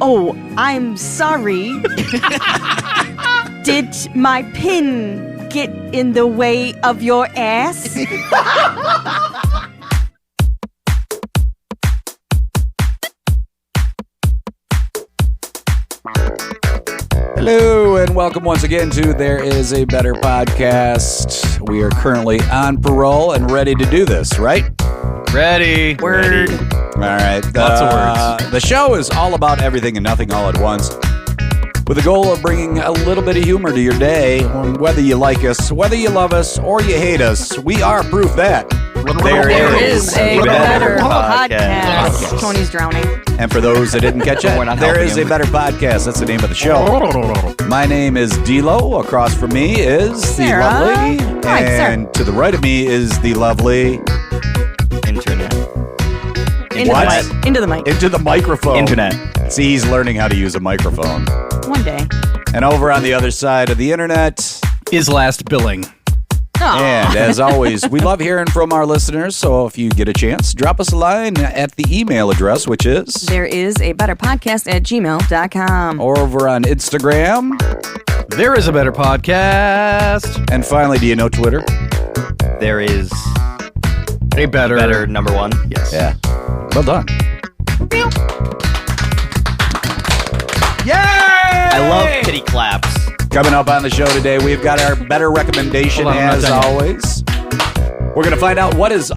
Oh, I'm sorry. Did my pin get in the way of your ass? Hello, and welcome once again to There Is a Better Podcast. We are currently on parole and ready to do this, right? Ready. Word. All right. Lots of words. The show is all about everything and nothing all at once, with the goal of bringing a little bit of humor to your day. Whether you like us, whether you love us, or you hate us, we are proof that There is a better podcast. Tony's drowning. And for those that didn't catch it, There Is a Better Podcast. That's the name of the show. My name is D'Lo. Across from me is Sarah. the lovely. Hi, and to the right of me is the lovely... Internet. Into the mic. Into the microphone. Internet. See, he's learning how to use a microphone. One day. And over on the other side of the internet... Is last billing. Aw. And as always, we love hearing from our listeners, so if you get a chance, drop us a line at the email address, which is... There is a better podcast at gmail.com. Or over on Instagram. There is a better podcast. And finally, do you know Twitter? There is A better number one. Yes. Yeah. Well done. Yay! I love kitty claps. Coming up on the show today, we've got our better recommendation, Hold on, I'm as not done yet. always. We're going to find out what is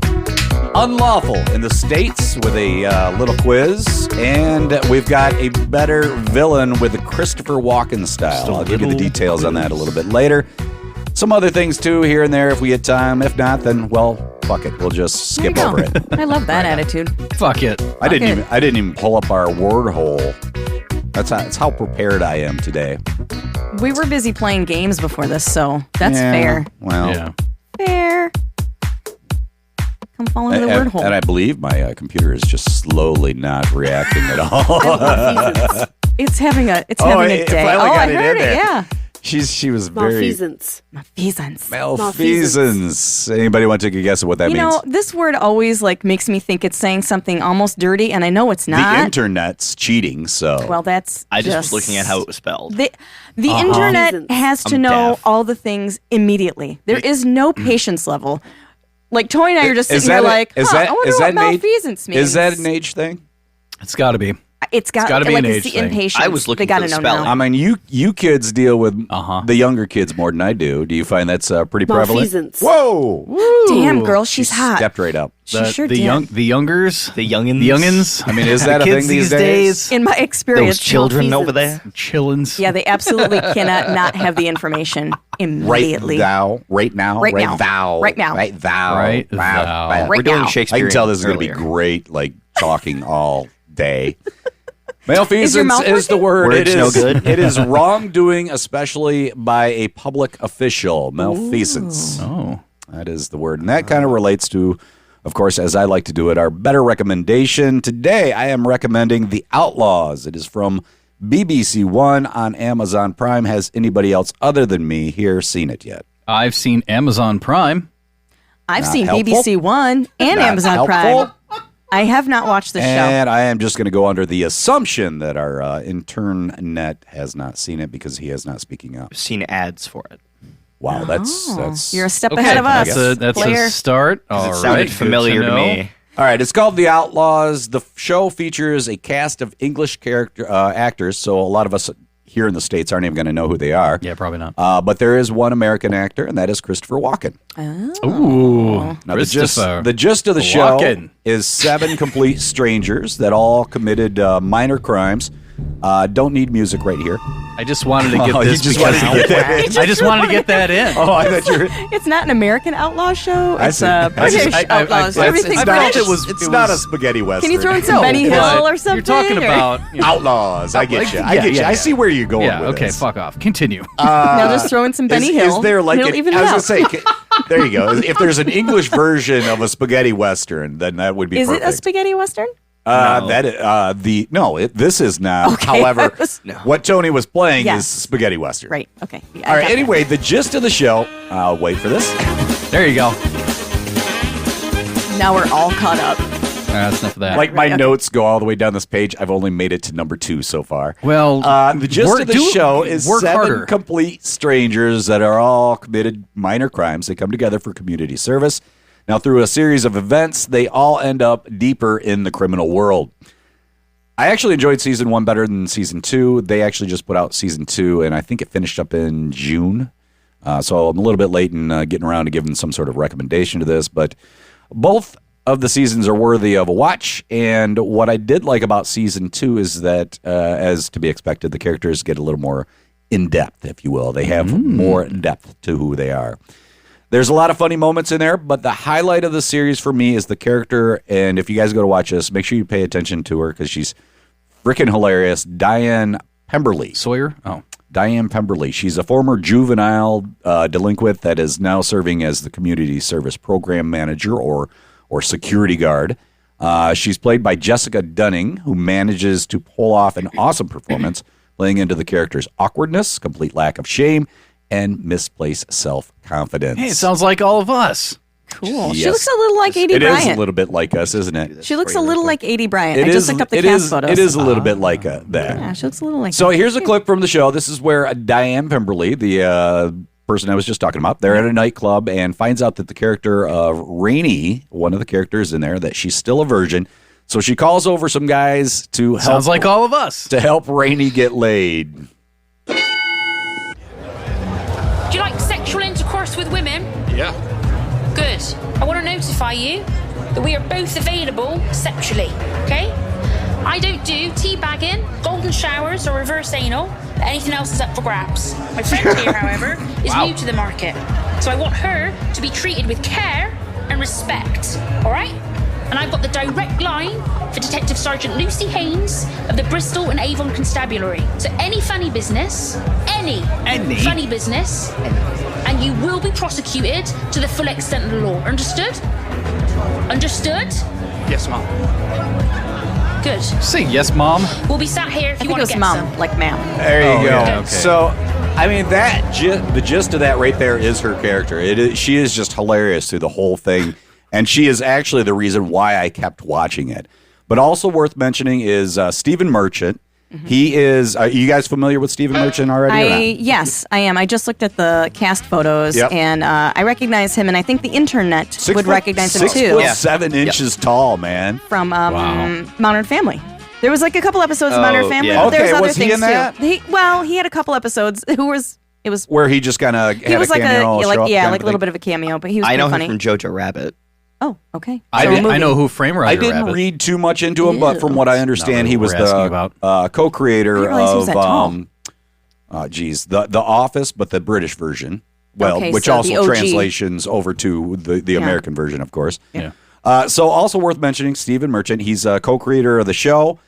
unlawful in the States with a little quiz. And we've got a better villain with the Christopher Walken style. I'll give you the details on that a little bit later. Some other things, too, here and there if we get time. If not, then, well, fuck it. We'll just skip There you over go. it. I love that attitude. Fuck it. I didn't even pull up our Wordhole. That's how prepared I am today. We were busy playing games before this, so that's Yeah, fair. Well, Yeah. Fair. Come fall into the word hole. and I believe my computer is just slowly not reacting at all. It's having a day. finally Oh, got I it heard in it. there. Yeah. She was very Malfeasance. Malfeasance. Anybody want to take a guess at what that You means? know, this word always makes me think it's saying something almost dirty, and I know it's The not. internet's cheating, so Well, that's I just was looking at how it was spelled. The internet Malfeasance. has to I'm know deaf. all the things immediately. There is no patience level. Like Tony and I are just Is sitting here that a- like, is I that- wonder is what that an age- malfeasance means. is that an age thing? It's got to be. It's got gotta be an it's age the thing. impatience. I was looking they gotta for the know spelling. now. I mean, you kids deal with Uh-huh. the younger kids more than I do. Do you find that's pretty prevalent? Malfeasance. Whoa! Damn, girl, she's hot. Stepped right up. She sure did. The youngers. The youngins. The youngins. I mean, is that a Kids thing these days? In my experience, Those children over there. Chillins. yeah, they absolutely cannot not have the information immediately. Right now. Right now. Right Right thou. now. Right thou. Right Wow. thou. Wow. Right We're doing now. Shakespeare. I can tell this is going to be great, like talking all day. Malfeasance mouth is the word. Words It no is good. It is wrongdoing, especially by a public official. Malfeasance. Oh. That is the word. And that kind of relates to, of course, as I like to do it, our better recommendation. Today, I am recommending The Outlaws. It is from BBC One on Amazon Prime. Has anybody else other than me here seen it yet? I've seen Amazon Prime. I've Not seen helpful? BBC One and Not Amazon helpful? Prime. I have not watched the show. And I am just going to go under the assumption that our intern Net has not seen it because he is not speaking up. I've seen ads for it. Wow, that's You're a step Okay, ahead of us. That's player. a start. All It right, sounded good familiar to know. me. all right. It's called The Outlaws. The show features a cast of English actors, so a lot of us here in the States aren't even going to know who they are. Yeah, probably not. But there is one American actor, and that is Christopher Walken. Ooh, Now, Christopher. the gist of the show Walken. is 7 complete strangers that all committed minor crimes. Don't need music right here. I just wanted to get Oh, you this. just because wanted to get that in. I just wanted to get that in. Oh, I thought you were. It's not an American outlaw show. I It's see. a I British just- outlaws. I- Everything's I British. felt it was- It's it not a was- spaghetti western. Can you throw in some No, Benny but Hill or something? You're talking or- about Outlaws. I get you. I Yeah, get you. yeah, I yeah. see where you're going Yeah. with Okay. this. Fuck off. Continue. Now just throw in some Benny Hill. Is there like It'll even I it was out. gonna say? There you go. If there's an English version of a spaghetti western, then that would be Is perfect. it a spaghetti western? This is not. Okay. However, what Tony was playing Yes. is spaghetti western. Right. Okay. Yeah, All I right. got Anyway, the gist of the show. Wait for this. There you go. that. Now we're all caught up. That's enough of that. Like my notes go all the way down this page. I've only made it to number 2 so far. Well, the gist of the show is work 7 harder. complete strangers that are all committed minor crimes. They come together for community service. Now, through a series of events, they all end up deeper in the criminal world. I actually enjoyed season 1 better than season 2. They actually just put out season 2, and I think it finished up in June. So I'm a little bit late in getting around to giving some sort of recommendation to this, but both of the seasons are worthy of a watch. And what I did like about season 2 is that, as to be expected, the characters get a little more in depth, if you will. They have more depth to who they are. There's a lot of funny moments in there, but the highlight of the series for me is the character. And if you guys go to watch this, make sure you pay attention to her because she's freaking hilarious. Diane Pemberley. Sawyer? Oh. Diane Pemberley. She's a former juvenile delinquent that is now serving as the community service program manager or security guard. She's played by Jessica Dunning, who manages to pull off an awesome performance, playing into the character's awkwardness, complete lack of shame, and misplaced self-confidence. Hey, it sounds like all of us. Cool. She Yes. looks a little like A.D. It Bryant. is a little bit like us, isn't it? She looks a little like A.D. Bryant. It I just is- looked up the it cast is- photos. It is a little bit like that. Yeah, she looks a little like So that. here's a clip from the show. This is where Diane Pemberley, the person I was just talking about, they're at a nightclub and finds out that the character of Rainey, one of the characters in there, that she's still a virgin. So she calls over some guys to help. Sounds like all of us. To help Rainey get laid. Do you like sexual intercourse with women? Yeah. Good. I want to notify you that we are both available sexually, okay? I don't do teabagging, golden showers, or reverse anal. Anything else is up for grabs. My friend here, however, is new to the market. So I want her to be treated with care and respect, all right? And I've got the direct line for Detective Sergeant Lucy Haynes of the Bristol and Avon Constabulary. So any funny business, any funny business, and you will be prosecuted to the full extent of the law. Understood? Understood? Yes, Mom. Good. Say yes, Mom. We'll be sat here I if think you it want was to get mom, some. like ma'am. There you go. yeah, okay. So, I mean, the gist of that right there is her character. She is just hilarious through the whole thing, and she is actually the reason why I kept watching it. But also worth mentioning is Stephen Merchant. He is. Are you guys familiar with Stephen Merchant already? or not? Yes, I am. I just looked at the cast photos, Yep. and I recognize him, and I think the internet would recognize him too 6'7" tall, man. from Modern Family. There was like a couple episodes of Modern Family. yeah. But there was Okay, other was he things in that? too. He had a couple episodes. It was Where he just kind of he had was a like cameo. a show up like kind like of a little thing. bit of a cameo, but he was I know pretty him funny. from Jojo Rabbit. Oh, okay. I So a movie. know who Frame I Rider didn't Rabbit. read too much into him, but from what I understand, he was Not really the what we're asking co-creator I didn't realize he was of that tall. the Office, but the British version. Well, Okay, which so also the OG. translations over to the American version, of course. Yeah. So also worth mentioning, Stephen Merchant. He's a co-creator of the show,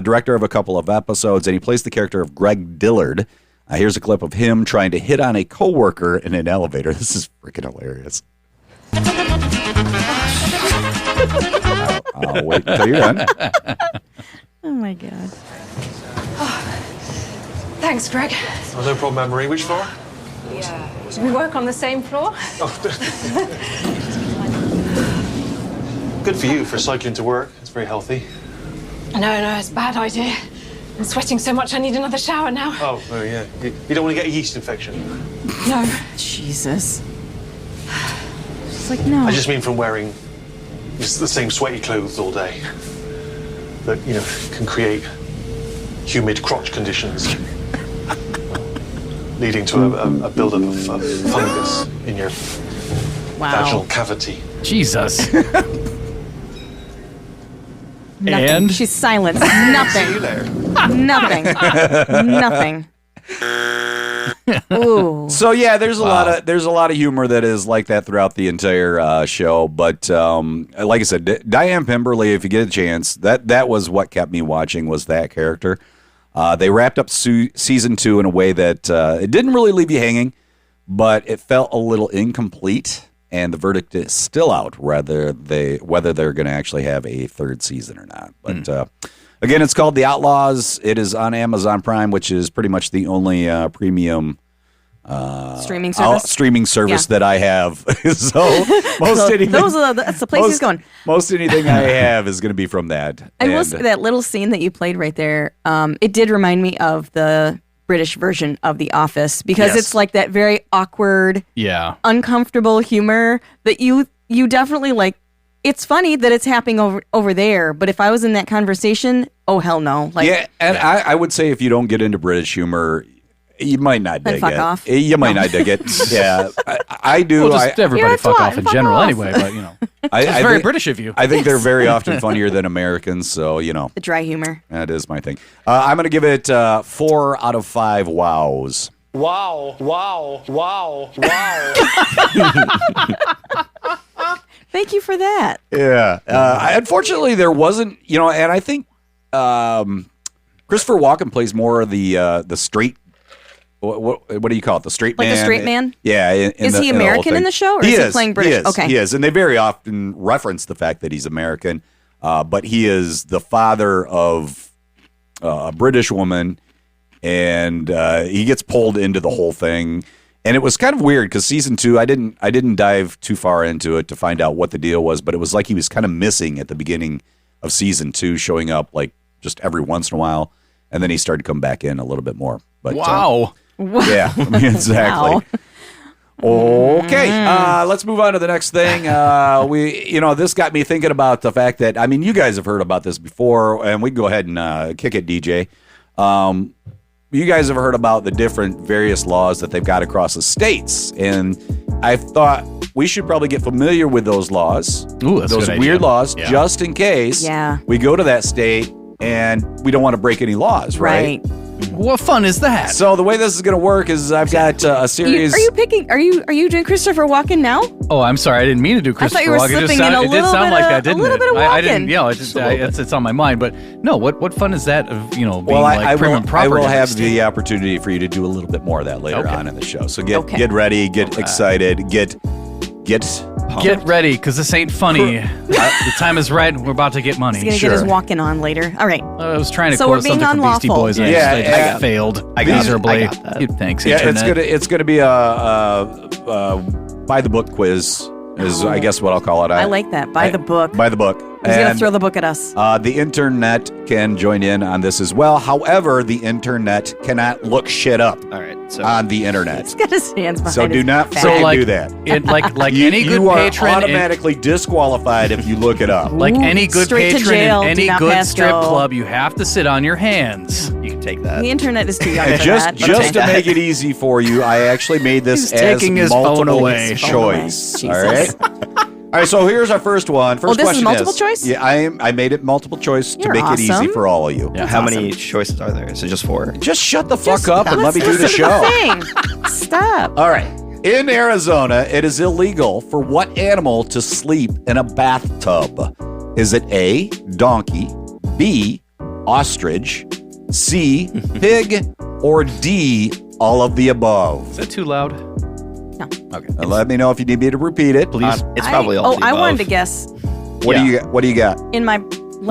director of a couple of episodes, and he plays the character of Greg Dillard. Here's a clip of him trying to hit on a coworker in an elevator. This is freaking hilarious. I'll wait until you're done. Oh my god. Thanks, Greg. Oh, no problem, Anne-Marie. Which floor? We work on the same floor. Good for you for cycling to work. It's very healthy. No, it's a bad idea. I'm sweating so much I need another shower now. Oh yeah. You don't want to get a yeast infection. No. Jesus. She's like, no. I just mean from wearing just the same sweaty clothes all day. That, can create humid crotch conditions. Leading to a buildup of fungus in your vaginal cavity. Jesus. Nothing. And? She's silent. See you Nothing. there. Nothing. Nothing. Ooh. So yeah, there's a lot of humor that is like that throughout the entire show. But like I said, Diane Pemberley, if you get a chance, that was what kept me watching, was that character. They wrapped up season 2 in a way that it didn't really leave you hanging, but it felt a little incomplete. And the verdict is still out whether they're going to actually have a third season or not. But again, it's called The Outlaws. It is on Amazon Prime, which is pretty much the only premium streaming service. Streaming service Yeah. that I have. So anything, that's the place he's going. Most anything I have is going to be from that. I will say that little scene that you played right there, it did remind me of the British version of The Office because Yes. it's like that very awkward, uncomfortable humor that you definitely like. It's funny that it's happening over there, but if I was in that conversation, oh hell no! Like, yeah, and I would say if you don't get into British humor, you might not dig fuck it. off. You might not dig it. Yeah, I do. Well, just everybody You're a fuck twat, off in fuck general off. anyway, but you know. I It's very think- British of you. I think they're very often funnier than Americans, so you know the dry humor. that is my thing. I'm going to give it 4 out of 5 wows. Wow, wow, wow, wow. Thank you for that. Yeah. Unfortunately, there wasn't, and I think Christopher Walken plays more of the straight. What do you call it? The straight Like man. the straight man? Yeah. Is he American in the show, or is he playing British? He is. Okay. He is, and they very often reference the fact that he's American, but he is the father of a British woman, and he gets pulled into the whole thing. And it was kind of weird because season 2, I didn't dive too far into it to find out what the deal was, but it was like he was kind of missing at the beginning of season 2, showing up like just every once in a while, and then he started to come back in a little bit more. But Wow. yeah, exactly. Wow. Okay, let's move on to the next thing. This got me thinking about the fact that you guys have heard about this before, and we can go ahead and kick it, DJ. You guys have heard about the different various laws that they've got across the states, and I thought we should probably get familiar with those laws, Ooh, that's a those good weird idea. laws, Yeah. just in case we go to that state and we don't want to break any laws, right? What fun is that? So the way this is going to work is I've got a series. Are you doing Christopher Walken now? Oh, I'm sorry. I didn't mean to do I thought Christopher you were Walken. slipping in a It did little sound bit like of- that, didn't a little it? bit of I didn't. Walken. It's on my mind. But no, what fun is that of being Well, like prim and I proper? will in every have state? the opportunity for you to do a little bit more of that later Okay. on in the show. So get ready, get excited, get Get ready, because this ain't funny. The time is right. We're about to get money. He's gonna get his Walken on later. All right. I was trying to So we're quote being something from Beastie unlawful. Boys, and Yeah, I yeah. failed I got it. miserably. I got that. Thanks, Yeah, internet. it's gonna be a by the book quiz is I guess what I'll call it. I like that. By the book. By the book. He's gonna And, throw the book at us. the internet can join in on this as well. However, the internet cannot look shit up All right. So on the internet. He's got his hands behind So do his not back. fucking like do that. like You, any good you are patron, automatically disqualified if you look it up. like Ooh, any good straight to patron jail. in Do any not good pass strip go. club, you have to sit on your hands. you can take that. The internet is too young And for just that. just to make it easy for you, I actually made this He's as taking his phone multiple away. choice. Phone All away. right. All right. So here's our first one. First this is question multiple choice? Yeah, I made it multiple choice to You're make it easy awesome. for all of you. Yeah. How many choices are there? Is it just 4? Just shut the fuck up and let me do the Listen to show. thing. Stop. All right. In Arizona, it is illegal for what animal to sleep in a bathtub? Is it A, donkey, B, ostrich, C, pig, or D, all of the above? Is that too loud? No. Okay. And let me know if you need me to repeat it. Please. It's probably all. of the I above. wanted to guess What do you got? What do you got? in my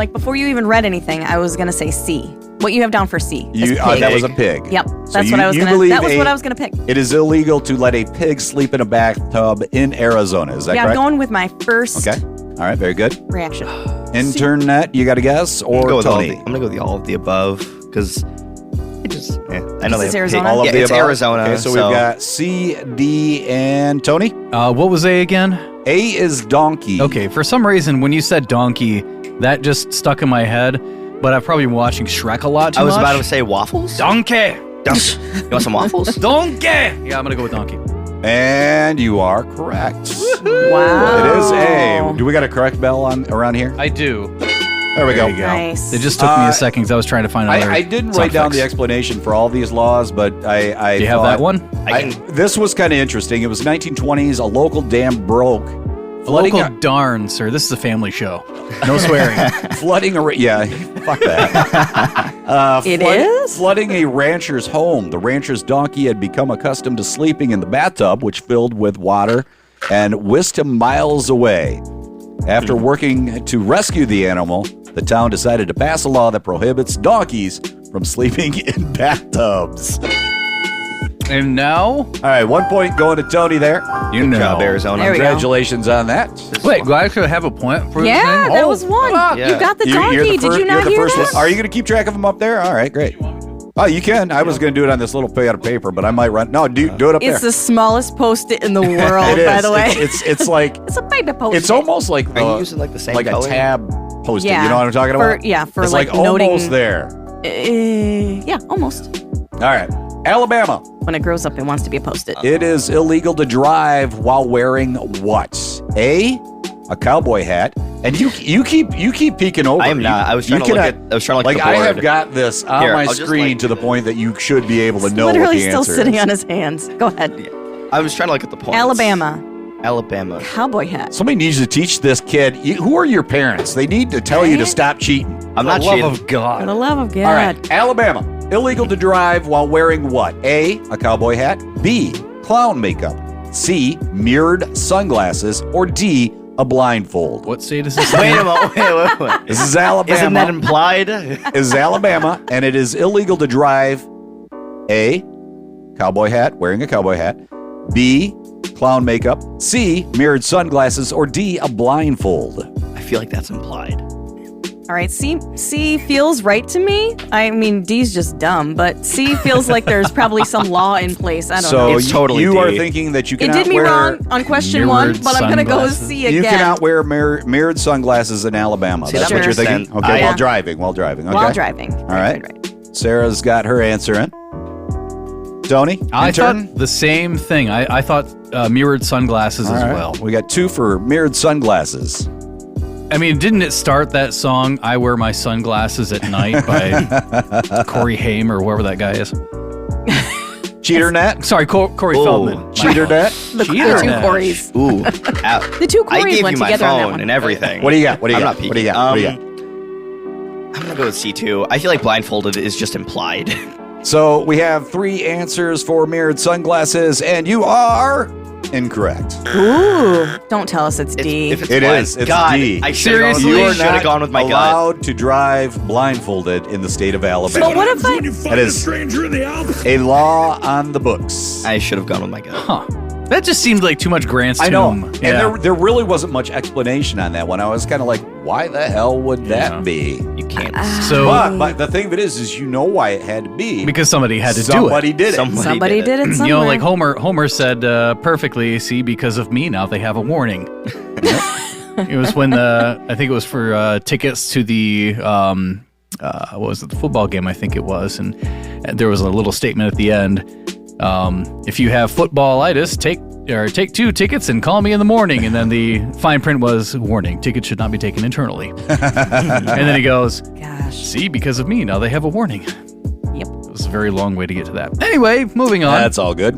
before you even read anything. I was gonna say C. What you have down for C? is That pig. was a pig. Yep. So That's what I was you gonna. believe That was what I was gonna pick. It is illegal to let a pig sleep in a bathtub in Arizona. Is that Yeah, I'm correct? going with my first Okay. All right. Very good. reaction. Internet, you got a guess I'm gonna or go with Tony? I'm gonna go with all of the above because I know This is they have Arizona? All of yeah, the it's above? Arizona. Okay, so we've got C, D, and Tony. What was A again? A is donkey. Okay, for some reason, when you said donkey, that just stuck in my head. But I've probably been watching Shrek a lot too I was much. about to say waffles. Donkey! You want some waffles? Donkey! Yeah, I'm gonna go with donkey. And you are correct. Wow. It is A. Do we got a correct bell on around here? I do. There we go. There you go. Nice. It just took me a second because I was trying to find out. I didn't write down the explanation for all these laws, but I Do you have thought- that one? This was kind of interesting. It was 1920s. A local dam broke. A local darn, sir. This is a family show. No swearing. Flooding a fuck that. It is? Flooding a rancher's home. The rancher's donkey had become accustomed to sleeping in the bathtub, which filled with water and whisked him miles away. After working to rescue the animal, the town decided to pass a law that prohibits donkeys from sleeping in bathtubs. And now? All right, 1 point going to Tony there. Good job, Arizona. There we go. Congratulations on that. Wait, do I actually have a point for this Yeah, thing? that was one. Yeah. You got the donkey. You're the Did first- you not you're the hear first that? one. Are you going to keep track of them up there? All right, great. Oh, you can. I was going to do it on this little pad of paper, but I might run. No, do it up there. It's the smallest Post-it in the world, It is. by the way. It's like It's a baby Post-it. it's almost like Are you using like the same like color? a tab Post-it. Yeah. You know what I'm talking about? For it's like almost noting- there. Yeah, almost. All right, Alabama. When it grows up, it wants to be a Post-it. It is illegal to drive while wearing what? A cowboy hat. And you keep peeking over. I am not. I was trying to look at the I have board. got this on Here, my I'll just, screen to the point that you should be able to He's know what literally the still answer sitting is. on his hands. Go ahead. I was trying to look at the points. Alabama. Cowboy hat. Somebody needs to teach this kid. Who are your parents? They need to tell you to stop cheating. I'm not cheating. Love of For God. the love of God. All right, Alabama. Illegal to drive while wearing what? A cowboy hat. B, clown makeup. C, mirrored sunglasses. Or D, a blindfold. What state is this? Wait a moment. Wait. This is Alabama. Isn't that implied? This is Alabama, and it is illegal to drive A, cowboy hat, wearing a cowboy hat. B, clown makeup. C, mirrored sunglasses. Or D, a blindfold. I feel like that's implied. All right, C feels right to me. I mean, D's just dumb, but C feels like there's probably some law in place. I don't know. It's totally you D. are thinking that you It cannot did me wear, wrong on question one, mirrored but I'm going to go with sunglasses. C again. You cannot wear mirrored sunglasses in Alabama. See, That's that what you're makes thinking? sense. Okay, Yeah. while driving. Okay. While driving. All right. Sarah's got her answer in. Tony, I intern? thought the same thing. I thought mirrored sunglasses All as right. well. We got 2 for mirrored sunglasses. I mean, didn't it start that song, I Wear My Sunglasses at Night by Corey Haim or whoever that guy is? Cheater net? Sorry, Corey Feldman. Cheater net? The Cheater two net. Corys. Ooh. The two I Corys gave went you my together on that phone one. and everything. What do you got? I'm not What do you got? What do you got? I'm going to go with C2. I feel like blindfolded is just implied. So we have 3 answers for mirrored sunglasses, and you are incorrect. Ooh. Don't tell us it's D. If it's It blind- is. It's God, D. I Seriously? You seriously are should not have gone with my gut. allowed to drive blindfolded in the state of Alabama. But what if I... That is a law on the books. I should have gone with my gut. Huh. That just seemed like too much Grant's I know. Tomb. And Yeah. there really wasn't much explanation on that one. I was kind of like, why the hell would that Yeah. be? You can't. So, But the thing of it is you know why it had to be. because somebody had to somebody do it. did it. Somebody did it somewhere. You know, like Homer said perfectly, see, because of me, now they have a warning. It was when I think it was for tickets to the, what was it, the football game, I think it was. And there was a little statement at the end. If you have footballitis, take 2 tickets and call me in the morning. And then the fine print was, warning, tickets should not be taken internally. And then he goes, Gosh. see, because of me, now they have a warning. Yep. It was a very long way to get to that. Anyway, moving on. That's all good.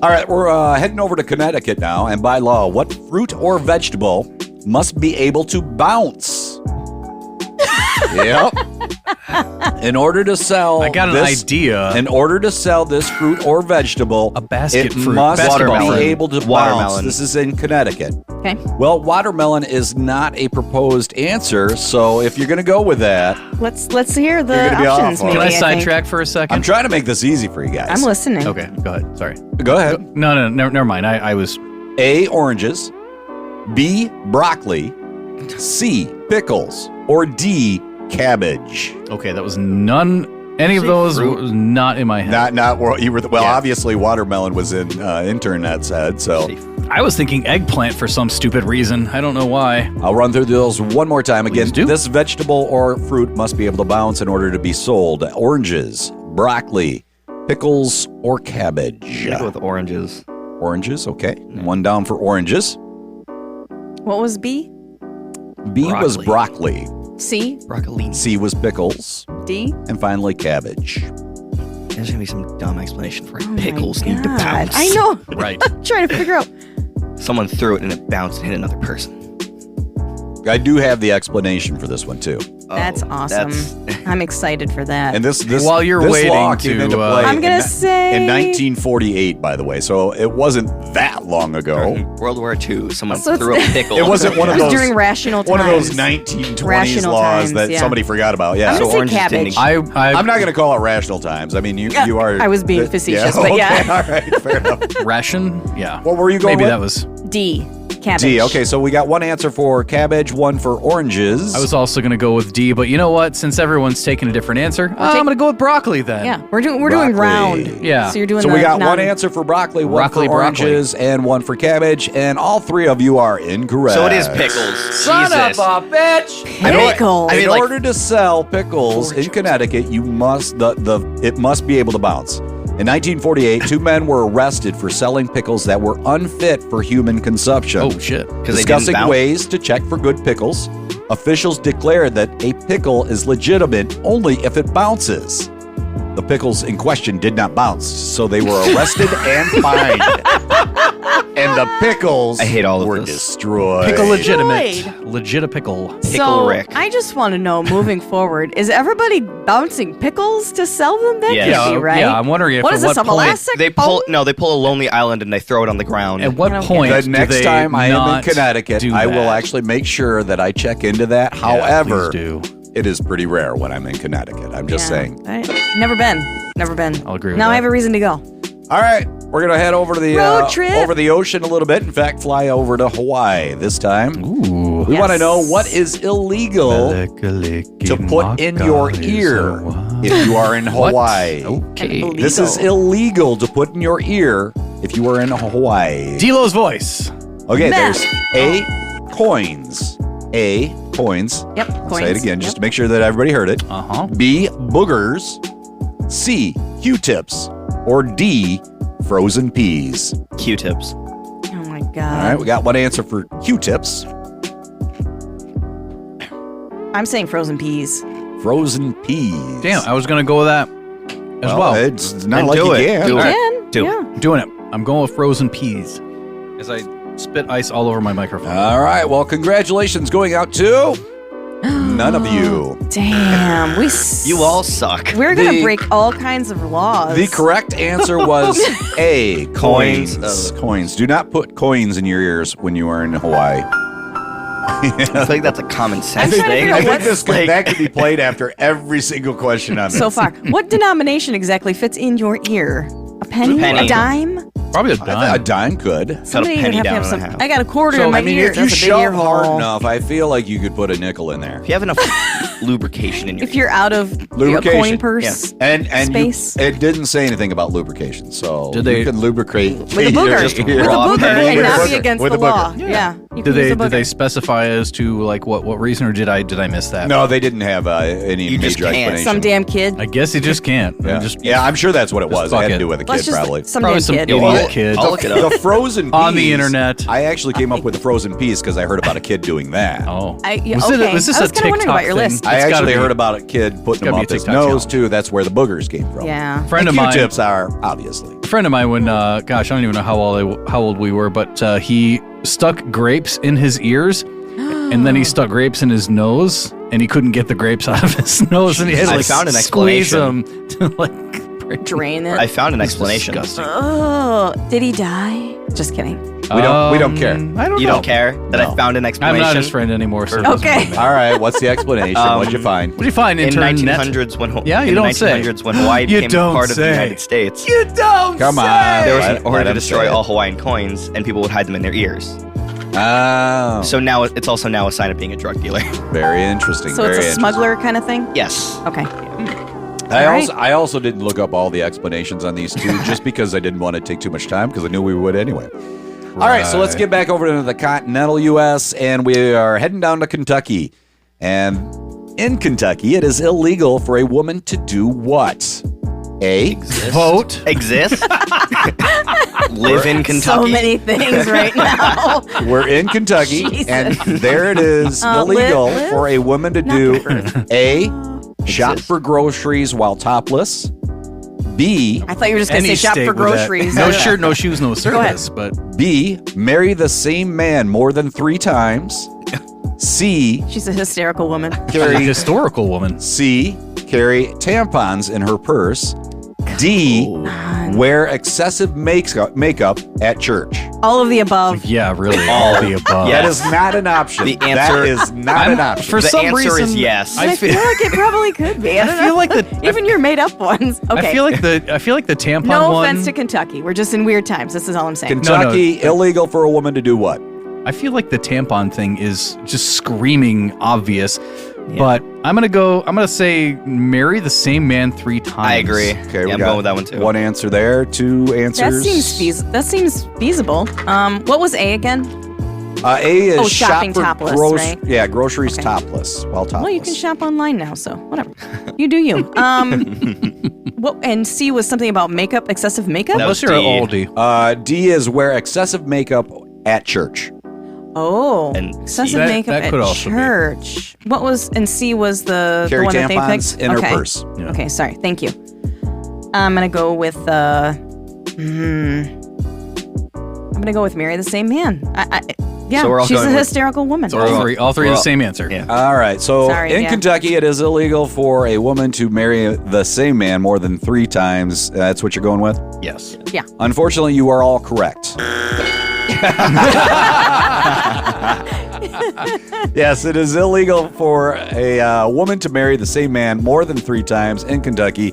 All right, we're heading over to Connecticut now. And by law, what fruit or vegetable must be able to bounce? Yep. In order to sell I got an idea. In order to sell this fruit or vegetable, A basket it fruit. must Watermelon. be able to bounce. Watermelon. This is in Connecticut. Okay. Well, watermelon is not a proposed answer, so if you're going to go with that, Let's hear You're the gonna be options. awful. Maybe, Can I think. sidetrack for a I'm second? trying to make this easy for you guys. I'm listening. Okay, go ahead. Sorry. Go ahead. No, never mind. I was. A, oranges. B, broccoli. C, pickles. Or D, cabbage. Okay, that was none. Any of those was not in my head. Not well. You were obviously watermelon was in internet's head. So I was thinking eggplant for some stupid reason. I don't know why. I'll run through those one more time. Again, Please do. this vegetable or fruit must be able to bounce in order to be sold. Oranges, broccoli, pickles, or cabbage. I'm gonna go with oranges. Oranges, okay. One down for oranges. What was B? B was broccoli. C? Broccoli. C was pickles. D? And finally, cabbage. There's gonna be some dumb explanation for it. Oh my Pickles need to God. bounce. I know. Right. I'm trying to figure out. Someone threw it and it bounced and hit another person. I do have the explanation for this one, too. That's awesome. I'm excited for that. And this While you're this waiting law came to, into play I'm gonna say in 1948, by the way. So it wasn't that long ago. World War II, someone So threw a pickle. It wasn't one of it was those during rational times. one of those 1920s Rational laws times, that yeah. somebody forgot about. Yeah. I'm So gonna say oranges cabbage. didn't- I'm not going to call it rational times. I mean, you are. I was being facetious, but okay, yeah. All right, fair enough. Ration? Yeah. What were you going Maybe with? that was. D. Cabbage. D. Okay, so we got one answer for cabbage, one for oranges. I was also going to go with D, but you know what? Since everyone's taking a different answer, I'm going to go with broccoli then. Yeah, we're doing Broccoli. round. Yeah. So you're doing. So the we got one non- answer for broccoli, one Broccoli, for oranges, and one for cabbage, and all three of you are incorrect. So it is pickles. Son Jesus. of a bitch! Pickle. I mean, in like- order to sell pickles in Connecticut, you must it must be able to bounce. In 1948, two men were arrested for selling pickles that were unfit for human consumption. Oh, shit. Because they didn't Discussing bounce. ways to check for good pickles, officials declared that a pickle is legitimate only if it bounces. The pickles in question did not bounce, so they were arrested and fined. And the pickles I hate all of were this. destroyed. Pickle legitimate. Destroyed. Legit a pickle. Pickle So Rick. I just want to know, moving forward, is everybody bouncing pickles to sell them? That Yeah. could Yeah, be, right? yeah, I'm wondering if What at is this, what a point- molasses They pull a lonely island and they throw it on the ground. At what Okay. point The do next they time I am in not Connecticut, do I will that? actually make sure that I check into that. Yeah, However, please do. it is pretty rare when I'm in Connecticut. I'm just saying. Never been. I'll agree with Now that. I have a reason to go. All right, we're gonna head over to the Road trip. over the ocean a little bit. In fact, fly over to Hawaii this time. Ooh. We want to Yes. know what is illegal to put in your ear if you are in Hawaii. Okay. This is illegal to put in your ear if you are in Hawaii. D-Lo's voice. Okay, Meth. there's A, coins. A, coins. Yep, Say it coins. again, just Yep. to make sure that everybody heard it. Uh-huh. B, boogers. C, Q-tips. Or D, frozen peas. Q-tips. Oh my All god. right, we got one answer for Q-tips. I'm saying frozen peas. Frozen peas. Damn, I was going to go with that as well. It's not Then like do you it. can. Do it. Again? Do. Yeah. Doing it. I'm going with frozen peas as I spit ice all over my microphone. All right, well, congratulations going out to none of you. Damn. You all suck. We're gonna The- break all kinds of laws. The correct answer was A, coins. Coins. Coins. Do not put coins in your ears when you are in Hawaii. I feel like that's a common sense I'm trying to thing. figure out I think what's- this could, that could be played after every single question on this. so far. What denomination exactly fits in your ear? A penny? Penny. A dime? Probably a I think dime. a dime could. Somebody penny would have to down have and some. a half. I got a quarter So, in my I mean, ear. if you That's a big ear shove hard hole. enough, I feel like you could put a nickel in there. If you have enough lubrication in your If you're out of a Lubrication. coin purse And space. it didn't say anything about lubrication, so Did they- you can lubricate with a booger, Just with a raw booger, penny. and With a not booger. be against With the a booger. law. Yeah. You Did can use a they booger. specify as to like what reason, or did I miss that? No, they didn't have any You just major can't. explanation. Some damn kid. I guess you just can't. Yeah. Just Yeah, I'm sure that's what it was. It fuck had to it. do with a Let's kid, just probably. some Probably damn some kid. idiot kid. I'll look it up. The frozen peas. On the internet. I actually came up with the frozen peas because I heard about a kid doing that. Oh. Yeah, was, okay. was this I was a kinda wondering TikTok about your thing? list. I It's gotta actually be. heard about a kid putting them gotta up be a his TikTok nose, challenge. too. That's where the boogers came from. Yeah. A friend of And mine. Q-tips are, obviously. A friend of mine, when gosh, I don't even know how old we were, but he stuck grapes in his ears, and then he stuck grapes in his nose, and he couldn't get the grapes out of his nose, and he had to I like found an squeeze explanation. them to like Drain it. I found an explanation. disgusting. Oh, did he die? Just kidding. We don't care. I don't You know. don't care that No. I found an I'm explanation? not his friend anymore. So it doesn't Okay. really matter. All right, what's the explanation? What'd you find? What do you find, In internet? 1900s, when Yeah, you in the don't say. 1900s when Hawaii You became don't part of the say. United States, You don't. Come on. there was Let- an order let to him destroy say it. all Hawaiian coins, and people would hide them in their ears. Oh, So now it's also now a sign of being a drug dealer. very interesting. So very it's a interesting. smuggler kind of thing? Yes. Okay. I also didn't look up all the explanations on these two just because I didn't want to take too much time because I knew we would anyway. All right, so let's get back over to the continental U.S. and we are heading down to Kentucky. And in Kentucky, it is illegal for a woman to do what? A, Vote. Exist. Live in Kentucky. So many things right now. we're in Kentucky, Jesus. and there it is, illegal live? for a woman to do A, shop Exist. for groceries while topless. B, I thought you were just going to say Any shop state for with that. groceries. No shirt, no shoes, no ahead. service. But B, marry the same man more than 3 times. C. She's a hysterical woman. Carry historical woman. C. Carry tampons in her purse. D. Wear excessive makeup at church. All of the above. Yeah, really. All the above. That is not an option. The answer that is not an option. For some answer reason, is yes. I feel like it probably could be. I feel like even your made up ones. Okay. I feel like the tampon no one. offense to Kentucky. We're just in weird times. This is all I'm saying. Kentucky, illegal for a woman to do what? I feel like the tampon thing is just screaming obvious. But I'm gonna say marry the same man 3 times. I agree. Okay, I'm going with that one too. One answer there, 2 answers. That seems feasible. What was A again? A is shopping shop for topless, right? Yeah, groceries topless. While topless. Well, you can shop online now, so whatever. You do you. What? And C was something about makeup, excessive makeup. That was Unless you're an D. oldie. D is wear excessive makeup at church. Oh, And excessive that makeup could at also be. church. What was, and C was the Carry one that they tampons picked? in her Okay. purse. Yeah. Okay, sorry. Thank you. I'm going to go with, I'm going to go with marry the same man. Yeah, So we're all she's a going with- hysterical woman. All three the same answer. Yeah. All right. So Sorry, in yeah. Kentucky, it is illegal for a woman to marry the same man more than 3 times. That's what you're going with? Yes. Yeah. Unfortunately, you are all correct. Yes, it is illegal for a woman to marry the same man more than 3 times in Kentucky.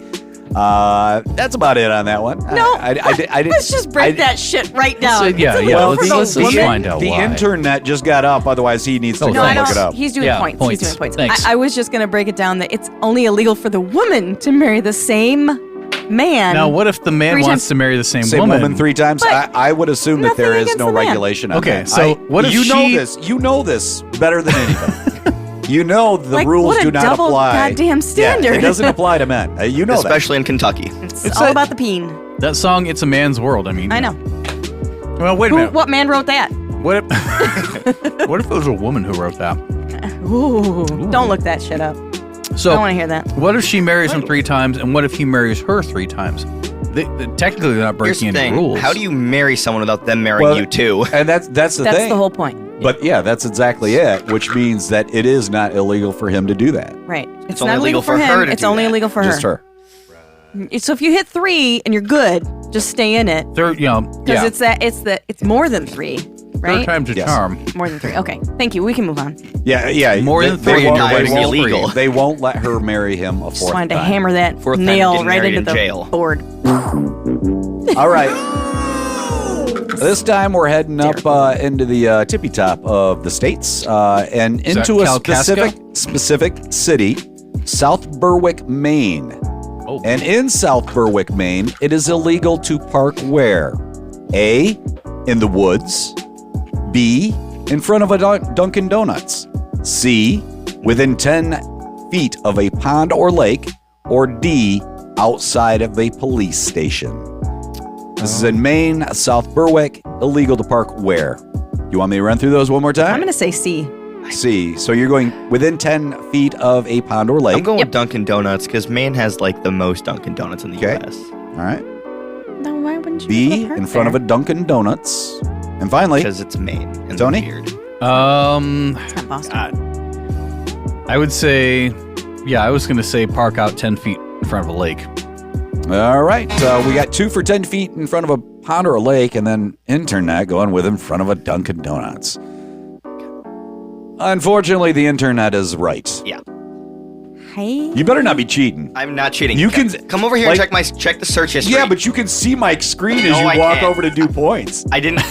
That's about it on that one. No, I didn't. let's just break that shit right down. So, yeah, It's yeah, illegal for let's the woman. find out the why. internet just got up. Otherwise, he needs to Oh, No, I look don't. it up. He's doing Yeah, points. points. He's doing points. Thanks. I was just going to break it down that it's only illegal for the woman to marry the same man. Now, what if the man 3 wants times. to marry the same Same woman 3 times. But I would assume that there nothing is against no the man. regulation on Okay, that. so what if you know she- this? You know this better than anybody. You know the Like, rules what a do not double apply. goddamn standard. Yeah, it doesn't apply to men. You know Especially in Kentucky. It's all about the peen. That song, It's a Man's World. I mean, I know. Well, wait a minute. What man wrote that? What if, what if it was a woman who wrote that? Ooh. Don't look that shit up. So I don't want to hear that. What if she marries him 3 times, and what if he marries her 3 times? Technically, they're not Here's breaking the any thing. rules. How do you marry someone without them marrying you too? that. And that's the That's thing. the whole point. But yeah, that's exactly it. Which means that it is not illegal for him to do that. Right. It's only not illegal for her him. to It's do only that. illegal for Just her. So if you hit 3 and you're good, just stay in it. Third, Because it's more than 3, right? third time's a Yes. charm. More than 3. Okay. Thank you. We can move on. Yeah. More than 3 and won't- you're they writing won't- illegal. They won't let her marry him a 4th Just wanted to time. hammer that 4th time nail getting right married into in the jail. board. All right. This time we're heading up into the tippy top of the states and Is into that a Kalkaska? specific city, South Berwick, Maine. Oh. And in South Berwick, Maine, it is illegal to park where? A, in the woods. B, in front of a Dunkin' Donuts. C, within 10 feet of a pond or lake. Or D, outside of a police station. This is in Maine, South Berwick. Illegal to park where? You want me to run through those one more time? I'm going to say C. C. So you're going within 10 feet of a pond or lake. I'm going with Dunkin' Donuts because Maine has like the most Dunkin' Donuts in the Okay. U.S. All right. No, why wouldn't you B, in front of a Dunkin' Donuts. And finally, Because it's Maine. And Tony? Weird. It's not Boston. I would say, I was going to say park out 10 feet in front of a lake. all right. We got 2 for 10 feet in front of a pond or a lake, and then internet going with in front of a Dunkin' Donuts. Unfortunately, the internet is right. Yeah. Hey. You better not be cheating. I'm not cheating. You can- come over here like- and check the search history. Yeah, but you can see my screen as No, you I walk can't. over to do points. I didn't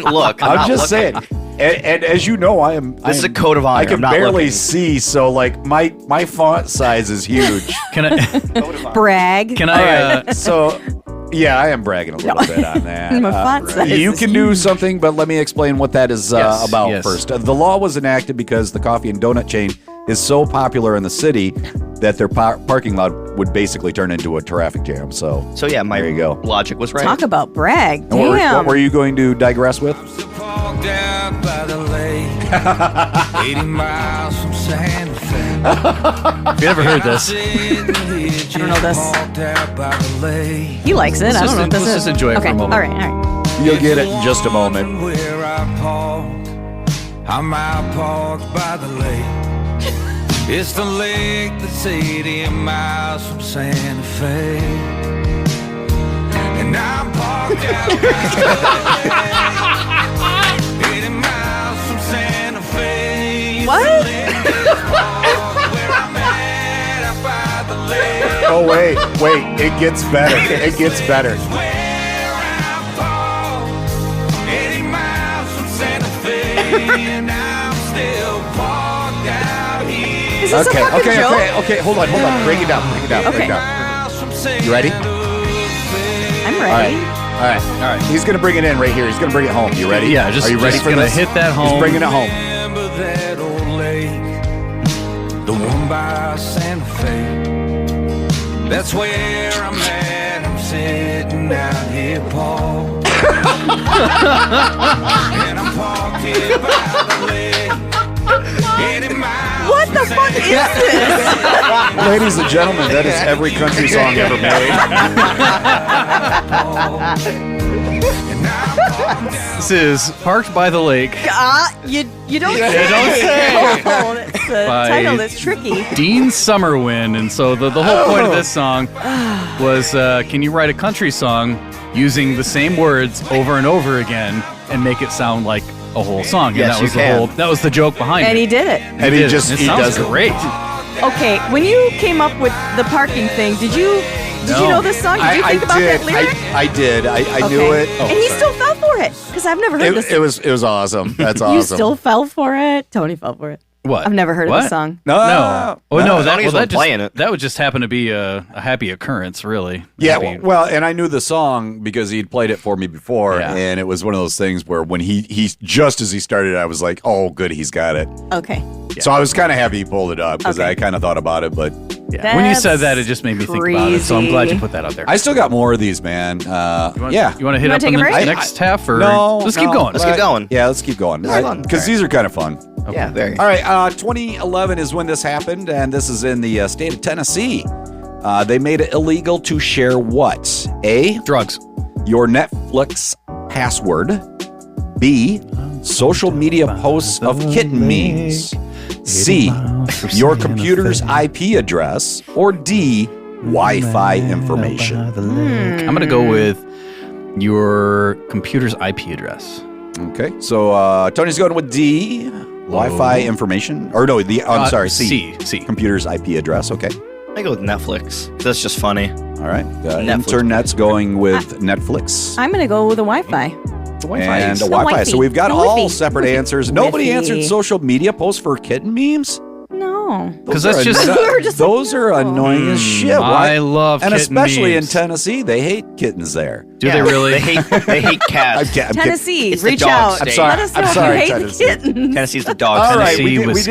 look. I'm not just looking. saying. And as you know, This is a code of honor. I can I'm not barely looking. see, so like my font size is huge. Can I? Brag. Can All I? right, so yeah, I am bragging a little bit on that. My font size You is can do something, but let me explain what that is Yes, about yes. first. The law was enacted because the coffee and donut chain is so popular in the city that their parking lot would basically turn into a traffic jam. So yeah, my there you go. logic was right. Talk about brag. And what Damn. were you going to digress with? Parked out by the lake, 80 miles from Santa Fe. Have you ever heard this? I don't know this. Parked out by the lake. He likes it. I don't know what this let's is. just enjoy it for okay. a moment. All right. You'll get it in just a moment. Where I parked, I'm out parked by the lake. It's the lake that's 80 miles from Santa Fe. And I'm parked out by the lake. 80 miles from Santa Fe. What? Oh, wait. It gets better. It gets better. Is this a fucking joke? Okay. Hold on. Break it down. Okay. You ready? I'm ready. All right. He's gonna bring it in right here. He's gonna bring it home. You ready? Yeah, Are you ready for gonna this? hit that home. He's bringing it home. Remember that old lake, the one by Santa Fe. That's where I'm at. I'm sitting out here, Paul. And I'm parked here by the lake. What the fuck is this? Ladies and gentlemen, that is every country song ever made. This is Parked by the Lake. You don't You say. don't say. Oh, it's a By title that's tricky. Dean Summerwind. And so the whole point of this song was, can you write a country song using the same words over and over again and make it sound like a whole song? Yes, and that was you the can. whole. That was the joke behind And it. he did it. And he just It he sounds does it. great. Okay, when you came up with the parking thing, did you know this song? Did you think about that lyric? I did. I knew it. And he still fell for it because I've never heard this. It was awesome. That's awesome. You still fell for it. Tony fell for it. What? I've never heard of What? this song. No. Oh no, that Tony's that been playing it. that would just happen to be a happy occurrence, really. Yeah, Happy- well, and I knew the song because he'd played it for me before, Yeah. and it was one of those things where when he just as he started, I was like, "Oh, good, he's got it." Okay. So I was kind of happy he pulled it up because Okay. I kind of thought about it, but yeah. When you said That's that, it just made me think about it. So I'm glad you crazy. put that out there. I still got more of these, man. Yeah. You want to hit You wanna up take in a the break? next half, or No, let's keep no, going. Let's keep going. Yeah, let's keep going fun. because these are kind of fun. Yeah, very. All right, 2011 is when this happened, and this is in the state of Tennessee. They made it illegal to share what? A, Drugs. your Netflix password. B, social media posts of kitten memes. C, your computer's IP address. Or D, Wi-Fi information. I'm going to go with your computer's IP address. Okay, so Tony's going with D, Wi-Fi information. Or no, I'm sorry, C. C. Computer's IP address. Okay. I go with Netflix. That's just funny. All right. Netflix. Internet's going with Netflix. I'm going to go with the Wi-Fi. And The Wi-Fi. Wi-Fi. So we've got The all Wi-Fi. separate answers. Nobody Wi-Fi. answered social media posts for kitten memes. No. Because Those that's are just. We were just those are annoying as shit. I love and kitten especially memes. in Tennessee, they hate kittens there. Do they really? They hate cats. Tennessee, It's the reach dog out. state. Let us know I'm if sorry, you hate Tennessee. the kittens. Tennessee's the dog All state. right,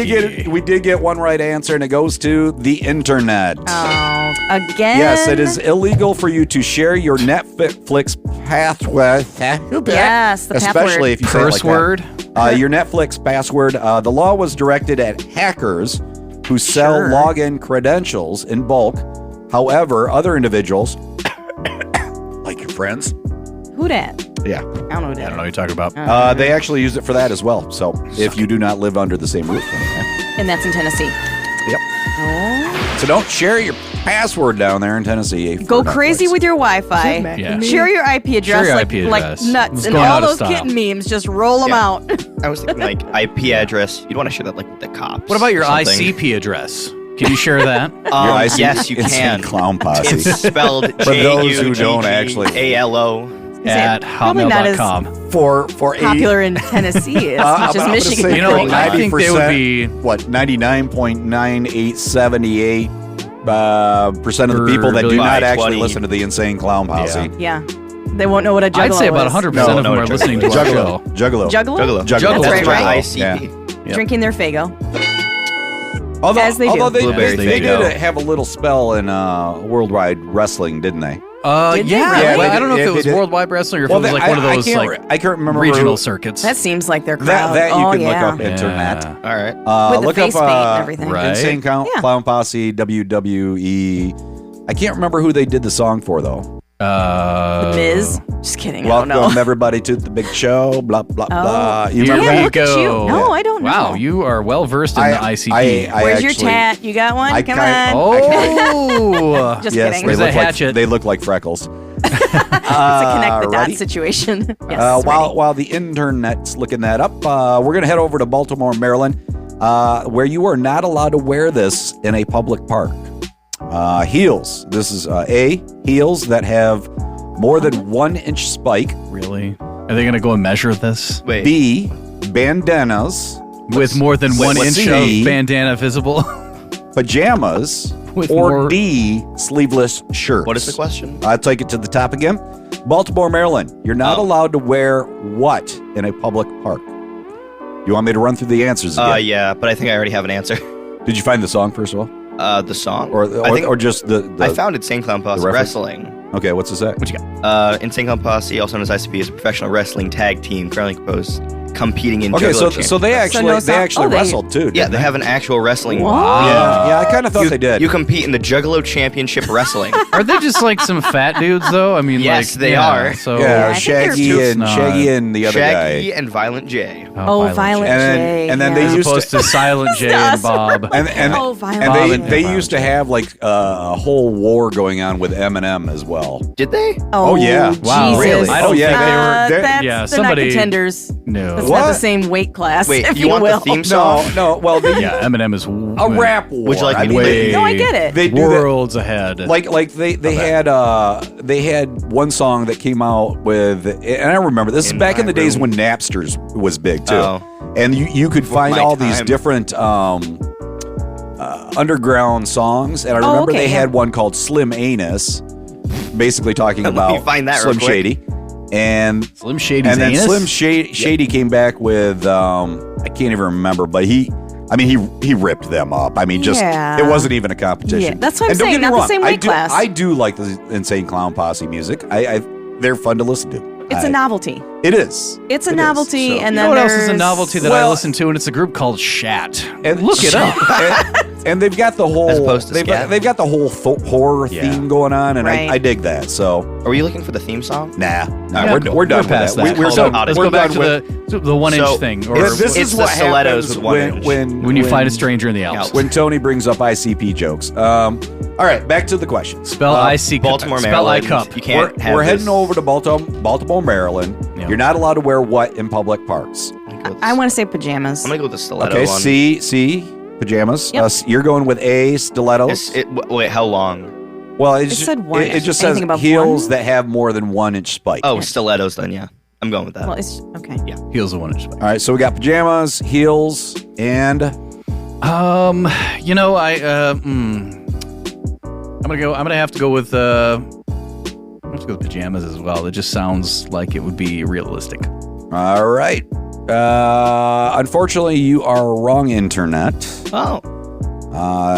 Tennessee we did get one right answer, and it goes to the internet. Oh, again? Yes, it is illegal for you to share your Netflix password. Yes, the especially password. if you say it Curse like that. word? Your Netflix password. The law was directed at hackers who sell Sure. login credentials in bulk. However, other individuals, like your friends, Who dat? yeah, I don't know who I don't know dat. what you're talking about. they actually use it for that as well. So if you do not live under the same roof, And that's in Tennessee. yep. Oh. So don't share your password down there in Tennessee. for Go Netflix. crazy with your Wi-Fi. Yeah. Share your IP address, your like, IP like address. nuts. It's And going all out of those style. kitten memes, just roll them Yeah. out. I was thinking like IP address. You'd want to share that like with the cops. What about your or something. ICP address? Can you share that? Your IC Yes, you Insane can. Clown Posse. It's spelled For those who don't actually- JUGGALO. At Probably not as hotmail.com. for 80, popular in Tennessee as much as I'm gonna Michigan. say You know, for I think they would 90%, be- what 99.9878 percent of the Per people that do billion. not By actually 20. listen to the Insane Clown Posse. Yeah. They won't know what a juggalo I'd say about is. 100% of them No, are listening to our show. Juggalo. Juggalo? Juggalo. That's right, right? ICP. Yep. Drinking their Fago. Although, As they do. although they, Blueberry they Fago. did have a little spell in worldwide wrestling, didn't they? Did they Yeah. really? Yeah, Well, they I don't know did- if it they was did. worldwide wrestling or if it was like one of those I can't remember regional circuits. That seems like their crowd. that you oh, can yeah. look up Yeah. internet. All right. With the Look face up paint and everything. Right. Insane Yeah. Clown Posse WWE. I can't remember who they did the song for though. The Miz? Just kidding. Welcome I don't know. everybody to the big show. Blah blah blah. Here Yeah, we look at you. No, I don't know. Wow, you are well versed in the ICP. Where's your tat? You got one? Come on. Oh, Just yes, kidding. Where's that hatchet? They look like freckles. It's a connect the ready? dots situation. Yes, While the internet's looking that up, we're going to head over to Baltimore, Maryland, where you are not allowed to wear this in a public park. Heels. This is A, heels that have more than 1 inch spike. Really? Are they going to go and measure this? Wait. B, bandanas. With more than 1 inch C, of bandana visible? pajamas. With or more- D, sleeveless shirts. What is the question? I'll take it to the top again. Baltimore, Maryland. You're not allowed to wear what in a public park? You want me to run through the answers again? Yeah, but I think I already have an answer. Did you find the song first of all? The song? Or just the I found Insane Clown Posse reference? Wrestling. Okay, what's this at? What you got? Insane Clown Posse, also known as ICP, is a professional wrestling tag team currently competing in Okay, Juggalo so they Championships. actually wrestled too. Yeah, didn't they have an actual wrestling. Yeah, I kind of thought they did. You compete in the Juggalo Championship Wrestling. Are they just like some fat dudes though? I mean, Yes, like, they yeah, are. So yeah, I think they're Shaggy and the other Shaggy guy. and Violent J. Violent J. And then yeah. they as used opposed to Silent J and Bob. And Violent they J. used to have like a whole war going on with Eminem as well. Did they? Oh, yeah. Wow, Jesus. really? I don't Oh, yeah, think they were- they're- That's, yeah, they're somebody- not contenders. No. That's What? not the same weight class. Wait, if you want will. the theme song? No, well, Yeah, Eminem is a rap war. Would you like me to way No, I get it. They do that- worlds ahead. Like they had one song that came out with, and I remember this is In back in My the days Room. when Napsters was big too, Oh. and you could find My all these Time. different underground songs, and I remember okay, they yeah. had one called Slim Anus, basically talking Let me about find that Slim real quick. Shady, and Slim Shady's and then anus? Slim Shady came back with I can't even remember, but he ripped them up. I mean, just Yeah. it wasn't even a competition. Yeah, that's what I'm And don't saying, get me not the wrong, same weight class. I do like the Insane Clown Posse music. They're fun to listen to. It's a novelty. It is. It's a It is. novelty, So- and You then know what else is a there's- novelty that I Well- listen to, and it's a group called Shat. And Look it up. and they've got the whole As opposed to they've scat. got the whole horror Yeah. theme going on, and Right. I dig that. So Are you looking for the theme song? nah, Yeah, we're done with past that. We're Hold done. on, Let's we're go back done to with- the 1 inch So, thing. Or This It's is the what stilettos happens with 1 inch. when you find a stranger in the Alps. when Tony brings up ICP jokes. All right, back to the questions. Spell IC Baltimore, spell Maryland. I cup. You can't have We're this. heading over to Baltimore, Maryland. Yeah. You're not allowed to wear what in public parks? I want to say pajamas. I'm gonna go with the stiletto Okay, one. C, pajamas. Yep. You're going with A, stilettos. Wait, how long? Well, It said one it inch. just says Anything above heels one? that have more than 1 inch spike. Oh, stilettos then, yeah. I'm going with that. Well, it's okay. Yeah. Heels a 1 inch spike. All right, so we got pajamas, heels, and You know, I'm gonna have to go with pajamas as well. It just sounds like it would be realistic. all right. Unfortunately, you are wrong, internet. Oh.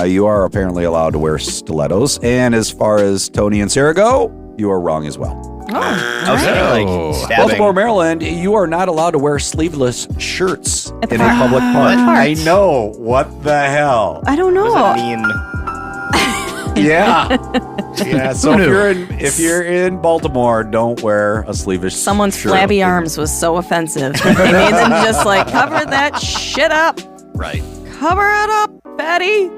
You are apparently allowed to wear stilettos, and as far as Tony and Sarah go, you are wrong as well. I was thinking Oh. like stabbing. Baltimore, Maryland, you are not allowed to wear sleeveless shirts At the in a park. public park. What? I know. What the hell? I don't know. What does that mean? Yeah. Yeah. So Who knew? if you're in Baltimore, don't wear a sleeveless Someone's shirt. flabby arms was so offensive. They made them just like cover that shit up. Right. Cover it up, fatty.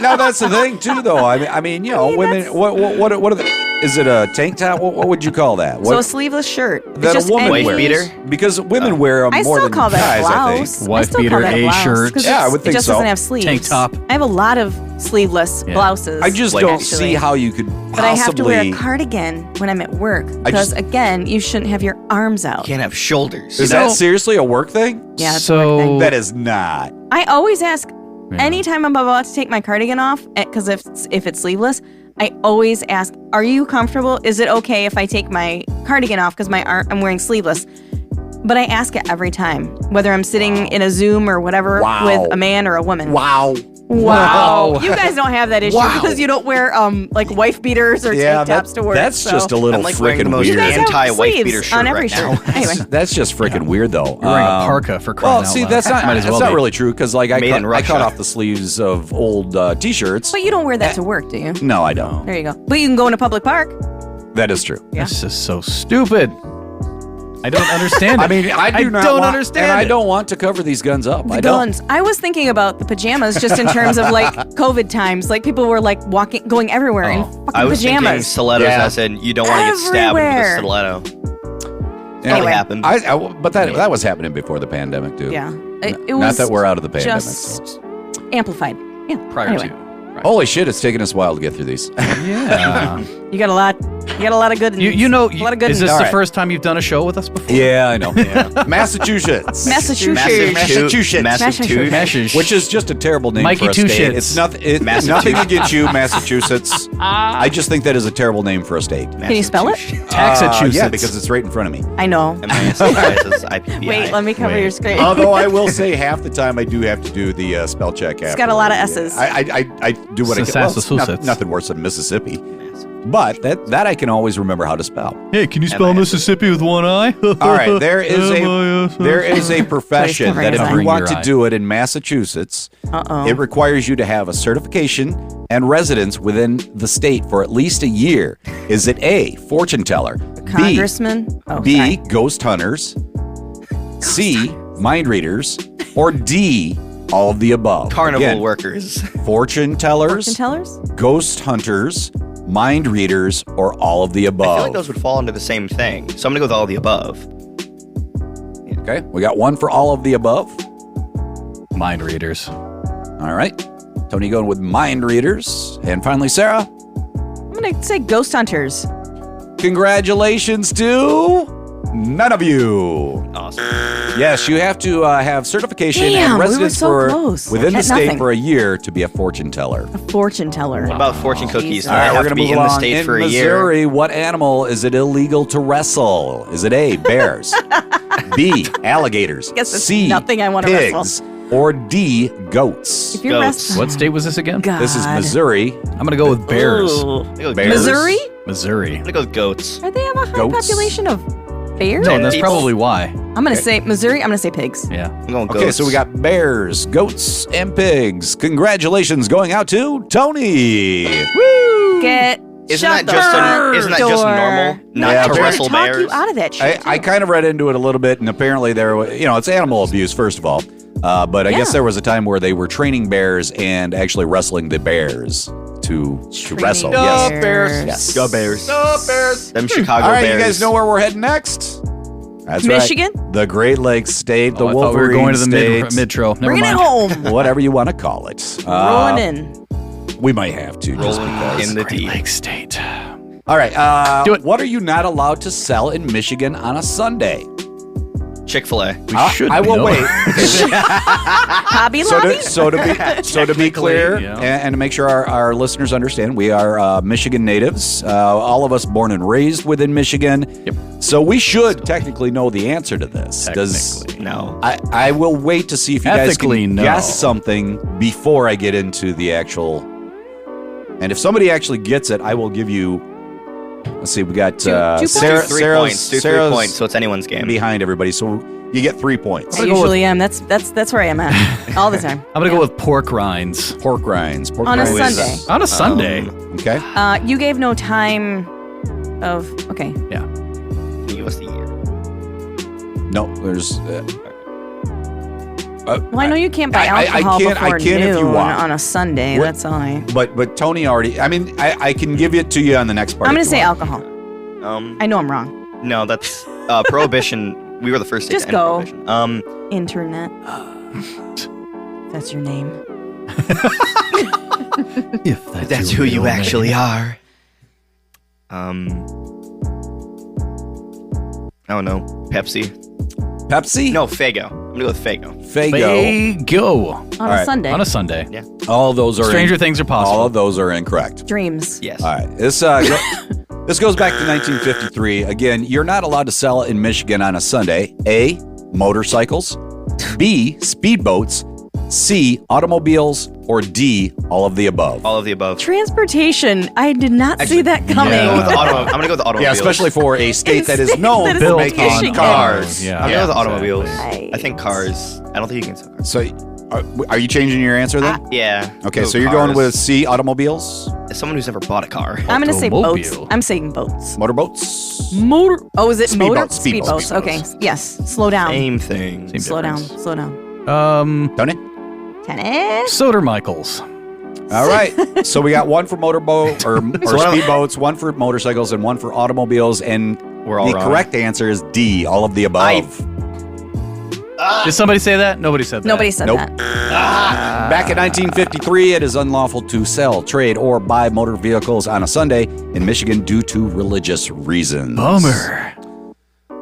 Now that's the thing too, though. I mean, you know, women. What are the? Is it a tank top? What would you call that? So a What sleeveless shirt. It's that just a woman any- Wife wears? beater? Because women wear them I more still than call that guys. a I blouse. think. I Wife still call beater, that a blouse, shirt. 'cause Yeah, I it's- would think it just so. doesn't have sleeves. Tank top. I have a lot of sleeveless Yeah. blouses. I just Like, don't actually. see how you could possibly. But I have to wear a cardigan when I'm at work because, again, you shouldn't have your arms out. Can't have shoulders. Is that seriously a work thing? Yeah, it's a So- work thing. That is not. I always ask Yeah. anytime I'm about to take my cardigan off, because if it's sleeveless, I always ask, "Are you comfortable? Is it okay if I take my cardigan off because I'm wearing sleeveless?" But I ask it every time, whether I'm sitting in a Zoom or whatever Wow. with a man or a woman. Wow. Wow. You guys don't have that issue because you don't wear like wife beaters or tank tops to work. That's just a little freaking weird. You guys have Anti-wife beater sleeves shirt on every right now. shirt. Anyway. That's just freaking weird, though. You're wearing a parka for crying out loud. that's not, Might as well that's not be. really true because like I Made in cut Russia. off the sleeves of old T-shirts. But you don't wear that to work, do you? No, I don't. There you go. But you can go in a public park. That is true. This is so stupid. I don't understand it. I mean, I don't understand and I it. don't want to cover these guns up. The guns. I was thinking about the pajamas just in terms of like COVID times. Like people were like going everywhere in fucking I was thinking pajamas. stilettos. And I said you don't want to get stabbed with a Everywhere. stiletto. Anyway, What happened? But that was happening before the pandemic too. Yeah. It Not was that we're out of the pandemic. just amplified. Yeah. Prior anyway. to. Holy shit! It's taken us a while to get through these. Yeah. You got a lot. You got a lot of good. You know, a lot of good. is this All the right. first time you've done a show with us before? Yeah, I know. Massachusetts. Massachusetts. Which is just a terrible name Mikey for a Two state. Shits. It's nothing against you, Massachusetts. I just think that is a terrible name for a state. Can you spell it? Massachusetts. Yeah, because it's right in front of me. I know. IPPI. Wait, let me cover your screen. Although I will say half the time I do have to do the spell check. It's got a lot of S's. I do what I can. Well, it's nothing worse than Mississippi. But that I can always remember how to spell. Hey, can you spell Mississippi with one eye? All right, there is a profession that if you want to do it in Massachusetts, it requires you to have a certification and residence within the state for at least a year. Is it A, fortune teller, Congressman? B, ghost hunters, C, mind readers, or D, all of the above? Carnival Again, workers. Fortune tellers, Fortune tellers? ghost hunters, mind readers, or all of the above? I feel like those would fall into the same thing. So I'm gonna go with all of the above. Okay, we got one for all of the above. Mind readers. All right. Tony going with mind readers. And finally, Sarah. I'm gonna say ghost hunters. Congratulations to none of you. Awesome. Yes, you have to have certification Damn, and we were residence so for close. within the At state nothing. for a year to be a fortune teller. A fortune teller. What about fortune cookies? All right, I we're have going to to be move in the along. state In for a Missouri, year. what animal is it illegal to wrestle? Is it A, bears, B, alligators, Guess it's C, nothing I wanna pigs, wrestle. or D, goats? If you're Goats. wrestling. What state was this again? God. This is Missouri. I'm gonna go with bears. I'm gonna go with Bears. Missouri? Missouri. I'm gonna go with goats. Are they have a high Goats? population of bears? No, that's people. probably why. I'm gonna say Missouri. I'm gonna say pigs. Yeah. I'm going with Okay, goats. so we got bears, goats, and pigs. Congratulations going out to Tony. Get Isn't shut that just the just door. normal not Yeah, to bears wrestle Talk bears? you out of that shit. I kind of read into it a little bit, and apparently it's animal abuse, first of all. But I guess Yeah. there was a time where they were training bears and actually wrestling the bears to wrestle. Training Yes. bears. Yes. Go Bears. Go Bears. Them Chicago All right, Bears. you guys know where we're heading next? That's Michigan? right. The Great Lakes State, the Oh, I thought we Wolverine were going to the State. midtro. Never Bringing it mind. home. Whatever you want to call it. Rolling in. We might have to just Rolling because. in the Great deep. Lake State. All right. Do it. What are you not allowed to sell in Michigan on a Sunday? Chick-fil-A. We should. I will know. wait. Hobby So Lobby? to be clear yeah. and to make sure our listeners understand, we are Michigan natives. All of us born and raised within Michigan. Yep. So we should technically know the answer to this. Technically. No. I will wait to see if you guys Ethically, can no. guess something before I get into the actual. And if somebody actually gets it, I will give you. Let's see, we got Two points? Sarah. Do 3 Sarah's, points. Do 3 Sarah's points, so it's anyone's game. behind everybody, so you get 3 points. I usually am. That's where I am at all the time. I'm gonna go with pork rinds. Pork rinds. Pork On a rinds. Sunday. On a Sunday. Okay. You gave no time of. Okay. Yeah. Can you give us the year? No, there's. Well, I know you can't buy I alcohol can before if you noon want. on a Sunday. What- That's all I. But Tony already. I mean, I can give it to you on the next part. I'm if gonna you say want. alcohol. I know I'm wrong. No, that's Prohibition. We were the first state Just to end go. Prohibition. Internet. That's your name. If That's who you actually are. I don't know. Pepsi. Pepsi? No, Faygo. I'm gonna go with Faygo. Fago. Go On All a right. Sunday. on a Sunday. Yeah. All of those are Stranger things are possible. All of those are incorrect. Dreams. Yes. All right. This this goes back to 1953. Again, you're not allowed to sell in Michigan on a Sunday. A, motorcycles. B, speedboats. C, automobiles, or D, all of the above? All of the above. Transportation. I did not see that coming. I'm going to go with the automobiles. Yeah, especially for a state that is known that is for pushing making it. cars. Yeah. I'm going to go with the automobiles. Right. I think cars. I don't think you can sell cars. So, are you changing your answer then? Yeah. Okay, go so you're cars. going with C, automobiles, As someone who's never bought a car. I'm going to say boats. Automobile. I'm saying boats. motorboats. Motor. Oh, is it motor? Speedboats, speedboats. Okay. Yes. Slow down. Same thing. Same Slow down. difference. Slow down. Tony? Tennis. Soder Michaels. All right. So we got one for motorboat or speedboats, one for motorcycles, and one for automobiles. And We're all the wrong. correct answer is D, all of the above. Did somebody say that? Nobody said that. Nobody said Nope. that. Back in 1953, it is unlawful to sell, trade, or buy motor vehicles on a Sunday in Michigan due to religious reasons. Bummer.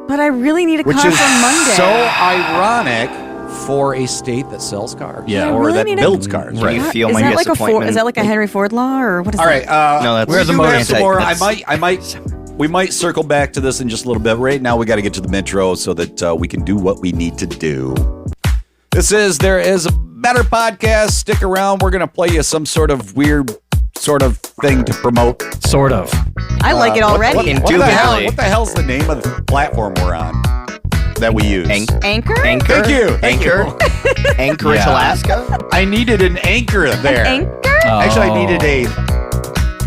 But I really need a Which car is for Monday. so ironic for a state that sells cars. Yeah. I Or really that need a- builds cars. Can you feel is my that like disappointment? is that like a Henry Ford law or what is All that? right. No, that's Where are the we do have some more. that's- We might circle back to this in just a little bit. Right now, we got to get to the intro so that we can do what we need to do. There is a better podcast. Stick around. We're going to play you some sort of weird sort of thing to promote. Sort of. I like it already. What the hell's the name of the platform we're on that we use? Anchor? Thank you. Anchorage, Yeah. Alaska. I needed an anchor there. Anchor? Actually, I needed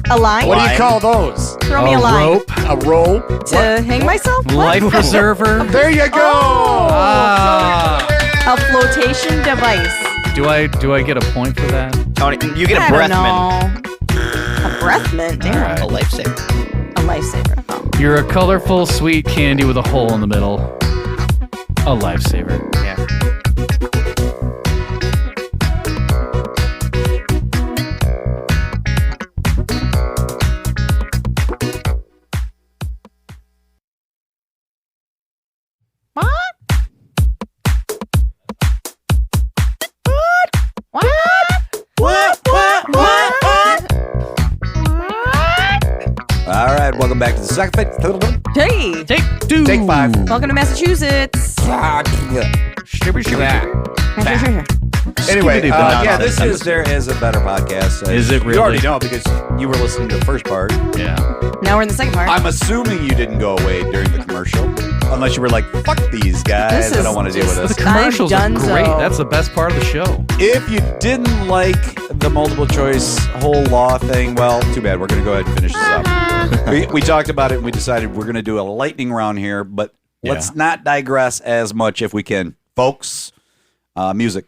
A line? what do you call those? Throw me a line. rope. A rope? To hang myself? What? Life preserver. There you go. Ah. A flotation device. Do I get a point for that? Tony, you get a I breath don't mint. know. A breath mint? Damn. A lifesaver. A lifesaver. Oh. You're a colorful, sweet candy with a hole in the middle. A lifesaver. Yeah. All right, welcome back to the second. Hey! Take two. Take five. Welcome to Massachusetts. Anyway, Scooby-Doo yeah, nonsense. there is a better podcast. Is it You already really? know because you were listening to the first part. Yeah. Now we're in the second part. I'm assuming you didn't go away during the commercial, unless you were like, "Fuck these guys, This I don't is want to deal with just- this." Commercials are I've done great. so. That's the best part of the show. If you didn't like the multiple choice whole law thing, well, too bad. We're going to go ahead and finish this up. we talked about it and we decided we're going to do a lightning round here, but let's not digress as much if we can. Folks, music.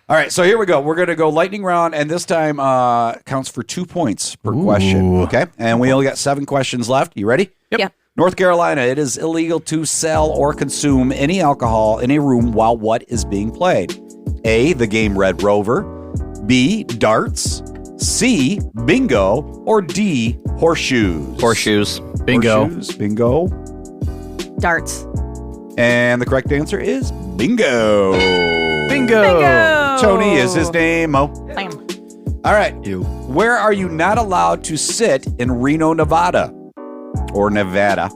All right, so here we go. We're going to go lightning round, and this time counts for 2 points per question. Okay, and we only got 7 questions left. You ready? Yep. Yeah. North Carolina, it is illegal to sell or consume any alcohol in a room while what is being played? A, the game Red Rover. B, darts. C, bingo. Or D, horseshoes. Horseshoes. Bingo. Horseshoes, bingo. Darts. And the correct answer is bingo. Bingo. Tony is his name. Oh. Bam. All right. You. Where are you not allowed to sit in Reno, Nevada? Or Nevada.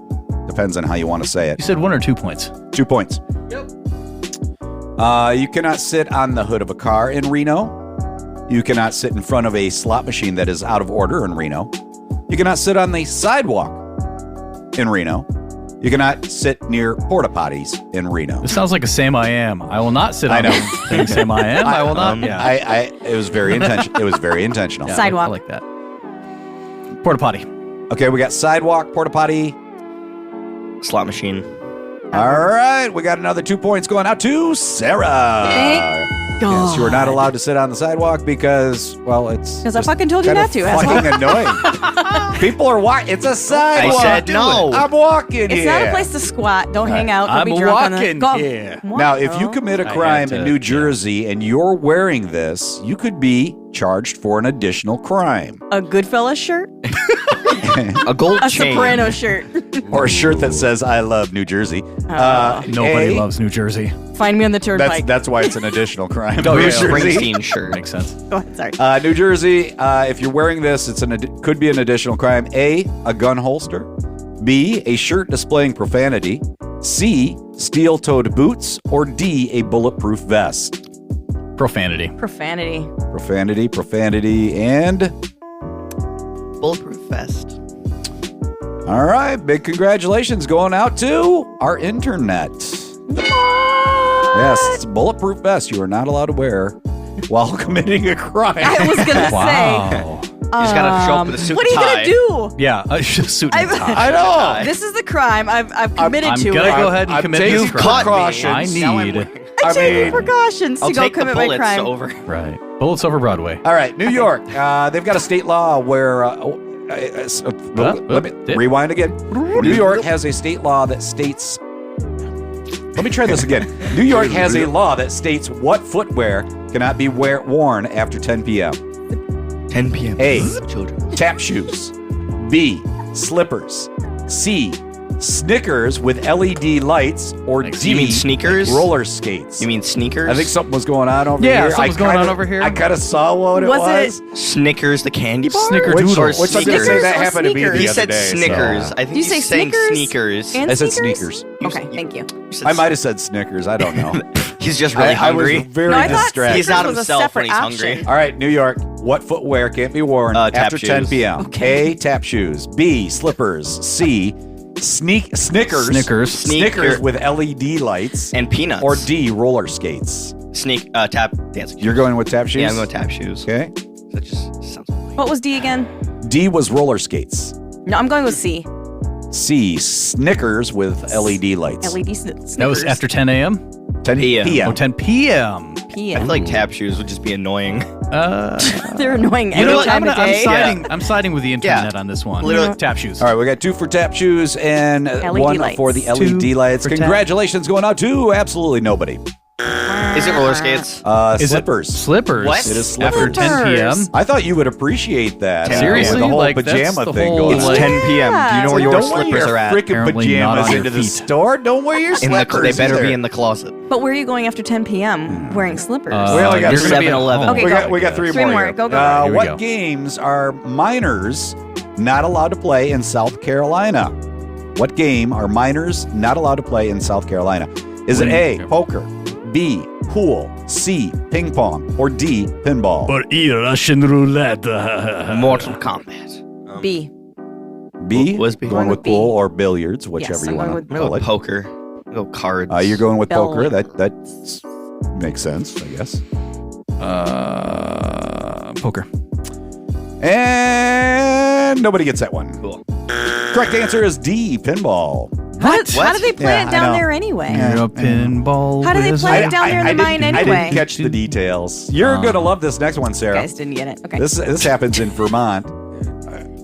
Depends on how you want to say You it. said 1 or 2 points. 2 points. Yep. You cannot sit on the hood of a car in Reno. You cannot sit in front of a slot machine that is out of order in Reno. You cannot sit on the sidewalk in Reno. You cannot sit near porta potties in Reno. This sounds like a same I am. I will not sit on know. the thing same I am. I will not. Yeah. It was very intentional. It was very intentional. Yeah, Sidewalk. I like that. Porta potty. Okay, we got sidewalk, porta potty. Slot machine. All right, we got another 2 points going out to Sarah. Thank God. Yes, you are not allowed to sit on the sidewalk because, well, it's Because I just fucking told you kind not of to, asshole. fucking annoying. People are walking. It's a sidewalk. I said no. I'm walking It's here. not a place to squat. Don't hang out. Don't I'm be drunk on the walking go. here. What? Now, if you commit a I crime had to- in New Jersey and you're wearing this, you could be charged for an additional crime. A Goodfellas shirt? A gold A chain. Soprano shirt. Or a shirt that says "I love New Jersey." Nobody A, loves New Jersey. Find me on the turnpike. That's why it's an additional crime. Oh, New yeah. Jersey. Springsteen shirt. Makes sense. Go ahead, sorry. New Jersey, if you're wearing this, could be an additional crime. A gun holster. B, a shirt displaying profanity. C, steel-toed boots. Or D, a bulletproof vest. Profanity. Profanity, and Bulletproof vest. all right, big congratulations going out to our internet. Yes, it's a bulletproof vest you are not allowed to wear while committing a crime. I was gonna Wow. say. You just gotta show up with a suit What and are you tie. gonna do? Yeah, a suit and tie. I know. This is the crime. I've committed I'm to gonna it. go ahead and I'm commit taking this crime. precautions. I Now I'm need. wearing- I'm taking precautions I'll to go take the commit my bullets crime. over. Right. Bullets over Broadway. All right, New York. They've got a state law where. Let me rewind again. New York has a state law that states. Let me try this again. New York has a law that states what footwear cannot be worn after 10 p.m. 10 p.m. A. Children. Tap shoes. B. Slippers. C. Snickers with LED lights. Or D. You mean sneakers? Roller skates. You mean sneakers? I think something was going on over Yeah, here. something's going on over here. I kind of saw what it was. Snickers, the candy bar? Snickerdoodle. Which I'm going to say Snickers that or happened to me the sneakers? He other said day. Snickers. So. I think Do you say he's saying Snickers? sneakers. And I said sneakers? sneakers. Okay, thank you. You said I might have said Snickers. I don't know. He's just really I hungry. was very No, I thought distracted. He's not Snickers was a himself when separate he's hungry. option. All right, New York. What footwear can't be worn Tap after 10 shoes. p.m.? Okay. A. Tap shoes. B. Slippers. C. Snickers. Snickers. with LED lights. And peanuts. Or D. Roller skates. Tap dancing. You're going with tap shoes? Yeah, I'm going tap shoes. Okay. That just sounds funny. What was D again? D was roller skates. No, I'm going with C. C. Snickers with LED lights. LED Snickers. That was after 10 a.m.? 10 p.m. Oh, 10 p.m. I feel like tap shoes would just be annoying. They're annoying You know every what? time of day. I'm siding with the internet on this one. Literally. Tap shoes. All right, we got 2 for tap shoes and LED 1 lights. for the LED 2 lights. for tap. Congratulations going out to absolutely nobody. Is it roller skates? Is Slippers. It slippers. What? It is After slippers. 10 p.m. I thought you would appreciate that. Seriously? With the whole Like, that's pajama the thing whole, going It's on. like- 10 p.m. Do you know where your Don't wear slippers your are at? frickin' Apparently not pajamas on your into the feet. store. Don't wear your slippers. They better either. be in the closet. But where are you going after 10 p.m. wearing slippers? We only got you're three. gonna be at 7-Eleven. home. Okay, We got 3 Three more. more. here. Go. Here we What go. games are minors not allowed to play in South Carolina? What game are minors not allowed to play in South Carolina? Is it A, poker, B, pool, C, ping pong, or D, pinball? Or E, Russian roulette. Mortal Kombat. B. B, What was B? going Going with with B. pool or billiards, whichever Yes, you I'm want going to I'm going call with it. poker. I'm going with cards. You're going with Bell. poker. That makes sense, I guess. Poker. And nobody gets that one. Cool. Correct answer is D, pinball. How do they play Yeah, it I down know. there anyway? You're a pinball. How do they play it down there in the mine I anyway? didn't catch the details. You're going to love this next one, You Sarah. guys didn't get it. Okay. This happens in Vermont.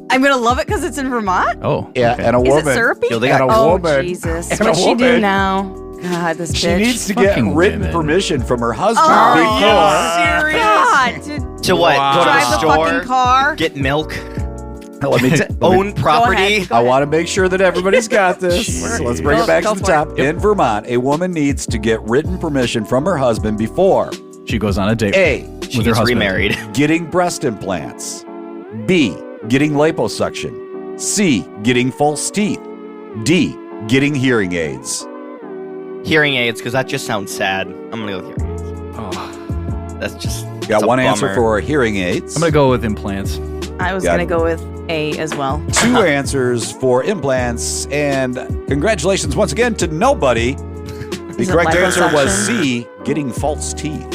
I'm gonna love it because it's in Vermont. Oh. Yeah, okay. and a Is woman. it syrupy? And a Oh woman. Jesus! And a What'd she do woman. now? God, this She bitch. needs to get Fucking written women. permission from her husband Oh, God, to To what? Go to drive the the store, fucking car. get milk, before. Let me own property. ahead. Go I ahead. want to make sure that everybody's got this. So let's bring it back Go to the for it. top. In Vermont, a woman needs to get written permission from her husband before She goes on a date A, She with her gets husband. remarried. getting breast implants, B, getting liposuction, C, getting false teeth, D, getting hearing aids. Hearing aids, because that just sounds sad. I'm going to go with hearing aids. Oh. That's just. You got it's a one answer bummer. for hearing aids. I'm going to go with implants. I was Got gonna it. go with A as well. 2 answers for implants, and congratulations once again to nobody. The Is it correct answer was liposuction? C, getting false teeth.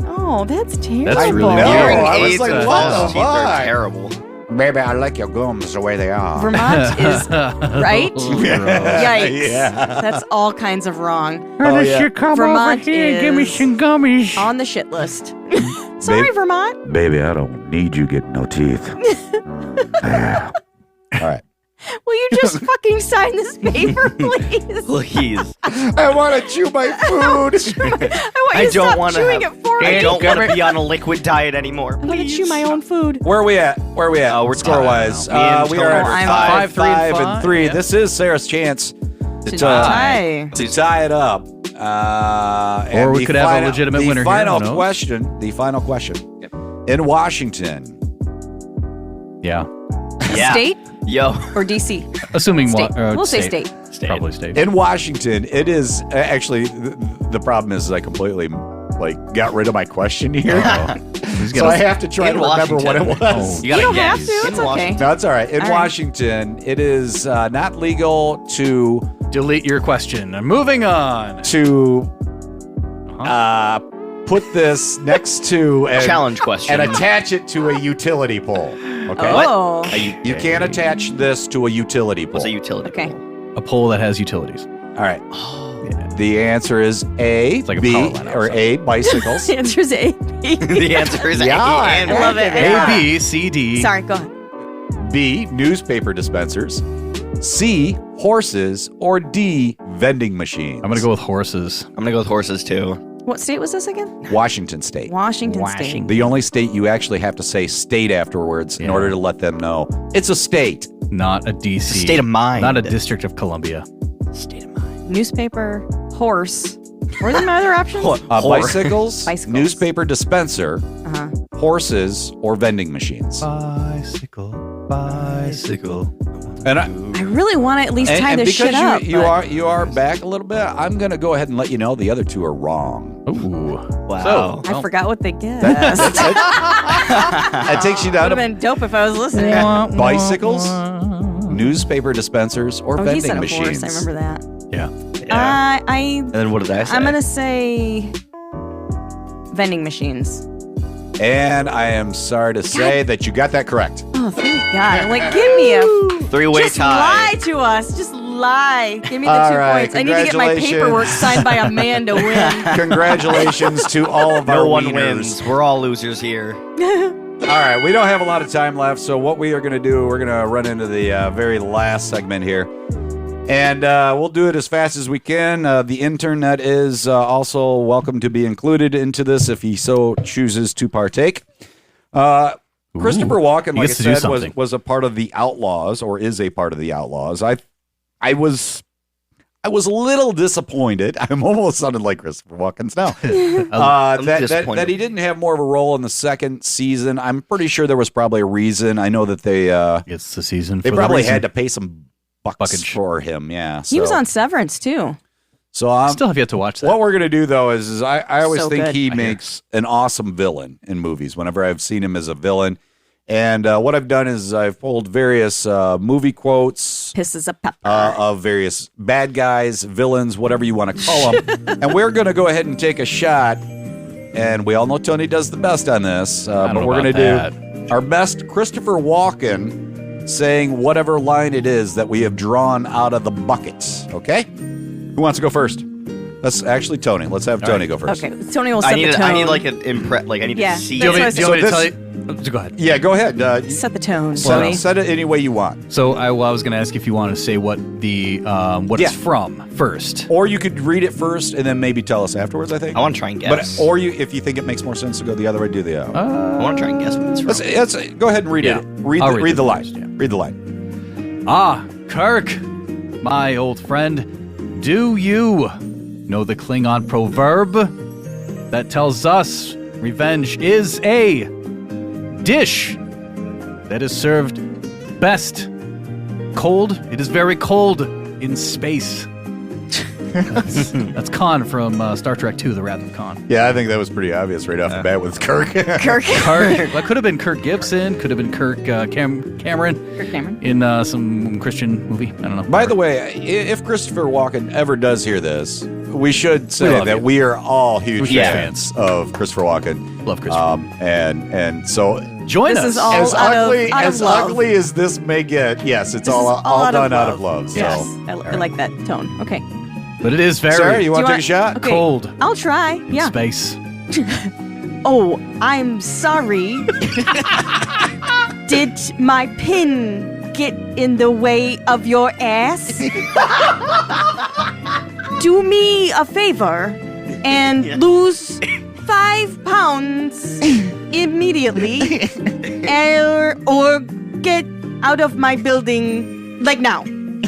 Oh, that's terrible. That's really know. good. Hearing I was aids like, and what false the teeth are fuck? terrible. Baby, I like your gums the way they are. Vermont is right. Yikes! Yeah. That's all kinds of wrong. Oh, yeah. Vermont is gummies. on the shit list. Sorry, Babe. Vermont. Baby, I don't need you getting no teeth. All right. Will you just fucking sign this paper, please? Please. I want to chew my food. I want you I to don't stop want chewing to. it for I me. don't want to be on a liquid diet anymore. I'm gonna chew my own food. Where are we at? We're score-wise. tied now. Me and We are Tony at are 5, 3, and 3. Yeah. This is Sarah's chance To to tie. tie it up. And we the could have a legitimate winner The here, final who knows? question. The final question. In Washington, Yeah. Yeah. State Yo. or DC? Assuming State. what? We'll say state. Probably state. in Washington, it is actually the problem is I completely got rid of my question here. So I have to try to remember what it was. You don't have to. It's okay. No, it's all right. In All right. Washington, it is not legal to Delete your question. Moving on. to put this next to Challenge question. and attach it to a utility pole. Okay. Oh. You can't attach this to a utility pole. What's a utility? Okay. A pole that has utilities. All right. The answer is A, like a B, power line or outside. A, bicycles. The answer is A. The answer is Yeah, A and I love it. A, B, C, D. Sorry, go ahead. B, newspaper dispensers. C, horses. Or D, vending machines. I'm going to go with horses. I'm gonna go with horses too. What state was this again? Washington State. Washington State. The only state you actually have to say state afterwards in order to let them know it's a state. Not a DC. State of mind. Not a District of Columbia. State of mind. Newspaper, horse. What are my other options? Bicycles, Bicycles. newspaper dispenser, Uh-huh. horses, or vending machines. Bicycle. And I really want to at least tie this because shit up. you are back a little bit, I'm going to go ahead and let you know the other two are wrong. Ooh. Wow. I forgot what they guessed. That takes you down Would have to been dope if I was listening. bicycles, newspaper dispensers, or Oh, he vending said a machines. horse. I remember that. Yeah. And then what did I say? I'm gonna say vending machines. And I am sorry to say that you got that correct. Oh, thank God! Like, give me a Three-way just tie. lie to us. Just lie. Give me the All 2 right, points. I need to get my congratulations. paperwork signed by a man to win. Congratulations to all of our No one wieners. wins. We're all losers here. All right, we don't have a lot of time left, so what we are going to do, we're going to run into the very last segment here. And we'll do it as fast as we can. The internet is also welcome to be included into this if he so chooses to partake. Christopher Walken, like I said, was a part of the Outlaws, or is a part of the Outlaws. I was a little disappointed. I'm almost sounded like Christopher Walken's now. That he didn't have more of a role in the second season. I'm pretty sure there was probably a reason. I know that they it's the season. They for probably the reason. had to pay some bucks for him. Yeah, He was on Severance too. So I still have yet to watch that. What we're gonna do though is I always So think good. he makes an awesome villain in movies. Whenever I've seen him as a villain, and what I've done is I've pulled various movie quotes Pisses a pepper. of various bad guys, villains, whatever you want to call them, and we're gonna go ahead and take a shot. And we all know Tony does the best on this, but we're gonna do our best Christopher Walken saying whatever line it is that we have drawn out of the buckets. Okay? Who wants to go first? Let's actually Tony. Let's have Tony go first. Okay, Tony will set the tone. I need like an I need Yeah. to see. Do you want me That's what I to said. tell you? Go ahead. Yeah, go ahead. Set the tone, Tony. Set it any way you want. So I was going to ask if you want to say what the it's from first. Or you could read it first and then maybe tell us afterwards, I think. I want to try and guess. But if you think it makes more sense to go the other way, do the I want to try and guess what it's from. let's go ahead and read it. I'll Read the line. first, yeah. Read the line. Ah, Kirk, my old friend, do you know the Klingon proverb that tells us revenge is a dish that is served best cold? It is very cold in space. That's Khan from Star Trek II, The Wrath of Khan. Yeah, I think that was pretty obvious right off the bat with Kirk. Kirk. Kirk. Well, could have been Kirk Gibson. Could have been Kirk Cameron. Kirk Cameron. In some Christian movie. I don't know. By the way, if Christopher Walken ever does hear this, we should We say love that you. we are all huge Yeah. fans of Christopher Walken. Love Christopher. And so Join This us. is all as out of love. ugly as this may get, yes, it's This all is all done out of love. So. Yes, I like that tone. Okay. But it is very Sarah, you want to take a shot? Okay, cold I'll try. in Yeah. space. Oh, I'm sorry. Did my pin get in the way of your ass? Do me a favor and lose 5 pounds immediately, or get out of my building like now.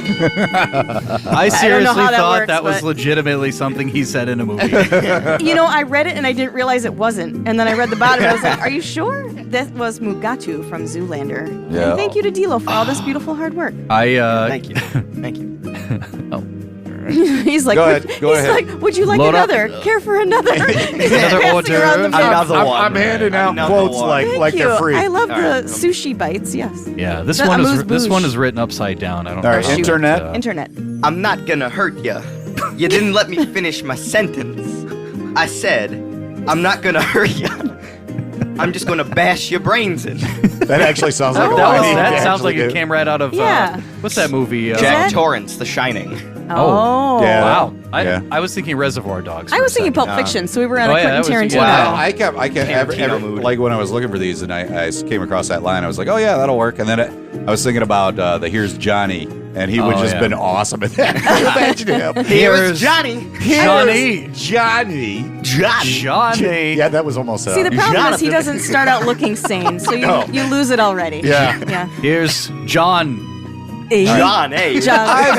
I seriously how that thought works, that was but- legitimately something he said in a movie. You know, I read it and I didn't realize it wasn't. And then I read the bottom and I was like, are you sure? That was Mugatu from Zoolander. Yeah. And thank you to Dilo for all this beautiful hard work. I Thank you. Thank you. He's like, Go ahead. Go he's ahead. like, would you like Load up. another? Care for another? Another order. Another one. I'm handing out Another quotes one. like Thank they're you. free. I love All the right. sushi bites. Yes. Yeah, this The one is amuse-bouche. written upside down. I don't All know. right, how internet. that, Internet. I'm not gonna hurt you. You didn't let me finish my sentence. I said, I'm not gonna hurt you. I'm just gonna bash your brains in. That actually sounds like a that line. was- you that could sounds like actually it came right out of Yeah. what's that movie? that- Jack Torrance, The Shining. Oh. Yeah. Wow. Yeah. I was thinking Reservoir Dogs. I for was a thinking second. Pulp Fiction, so we were on Oh, a yeah, Quentin that was- Tarantino. wow. I kept Tarantino mood. like when I was looking for these and I came across that line, I was like, oh yeah, that'll work. And then I was thinking about the Here's Johnny, and he would Oh, just yeah. been awesome at that. Imagine him. Here's Johnny. Johnny. Johnny. Johnny. Yeah, that was almost. See, the problem is he Jonathan. doesn't start out looking sane, so No. you lose it already. Yeah. Yeah. Here's John. John, hey. John.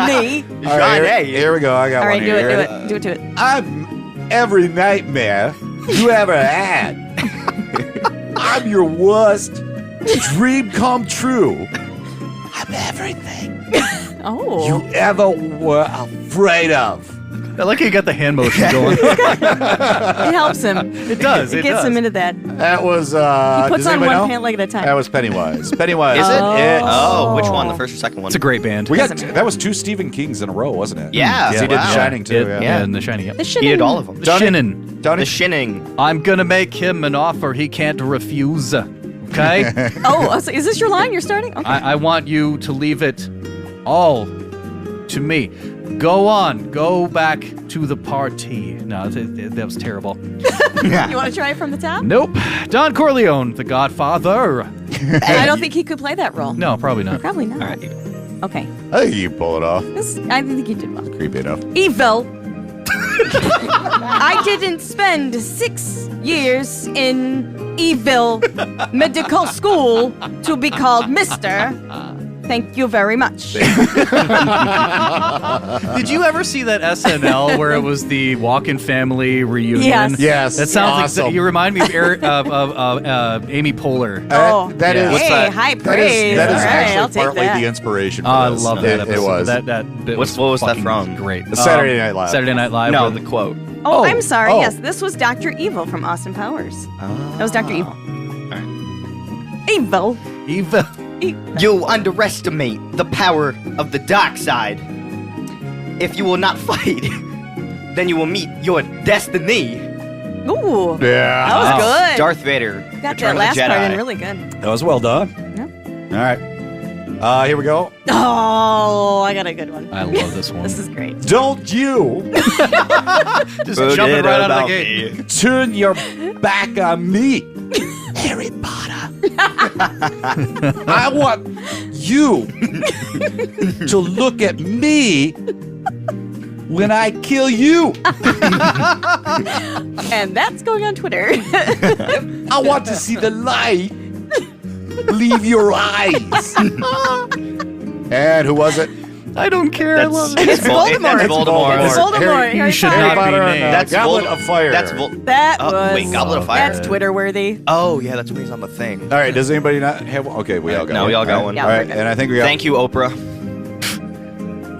Me. All right, Johnny. here we go. I got All right, one do here. it. Do it to it. I'm every nightmare you ever had. I'm your worst dream come true. I'm everything Oh. you ever were afraid of. I like how you got the hand motion going. It helps him. It does. It gets him into that. That was. He puts does on anybody one know? pant leg at a time. That was Pennywise. Pennywise. Is it? It's- Oh, which one? The first or second one? It's a great band. We got that was 2 Stephen Kings in a row, wasn't it? Yeah. So he did Wow. The Shining too. It- yeah. yeah, and The Shining. Yep. The He did all of them. The Johnny- Shinin. Tony? The Shinning. I'm gonna make him an offer he can't refuse. Okay? Oh, so is this your line? You're starting? Okay. I want you to leave it all to me. Go on. Go back to the party. No, that was terrible. You want to try it from the top? Nope. Don Corleone, the Godfather. I don't think he could play that role. No, probably not. Probably not. All right. Okay. I think you can pull it off. I think you did well. Creepy enough. Evil. I didn't spend 6 years in evil medical school to be called Mr. Thank you very much. Did you ever see that SNL where it was the Walken family reunion? Yes. Yes. That sounds awesome. like you remind me of Amy Poehler. Oh, that Yeah. is. What's hey, that? high That praise. is, that is All right, actually I'll take partly that. the inspiration for Oh, I this. love that It episode. was. That bit What was that fucking from? Great. Saturday Night Live. Saturday Night Live. No, where the quote. Oh, I'm sorry. Oh. Yes, this was Dr. Evil from Austin Powers. That was Dr. Evil. Evil. Evil. You underestimate the power of the dark side. If you will not fight, then you will meet your destiny. Ooh. Yeah. That was good. Darth Vader. Got Return that of the last part Jedi. in really good. That was well done. Yep. All right. Here we go. Oh, I got a good one. I love this one. This is great. Don't you Just jumping right out of the gate. turn your back on me, Harry Potter. I want you to look at me when I kill you. And that's going on Twitter. I want to see the light leave your eyes. And who was it? I don't care. I love it. It's Voldemort. That's Voldemort. It's Voldemort. You Harry should Potter. not be Potter and, named. That's Goblet Vold- of Fire. That's That Oh, was. wait, Goblet of Fire. That's Twitter worthy. Oh, yeah, that's when he's on the thing. All right, does anybody not have one? Okay, we all got No, one. we all got one. Yeah, All right, we're good. and I think we got Thank you, Oprah.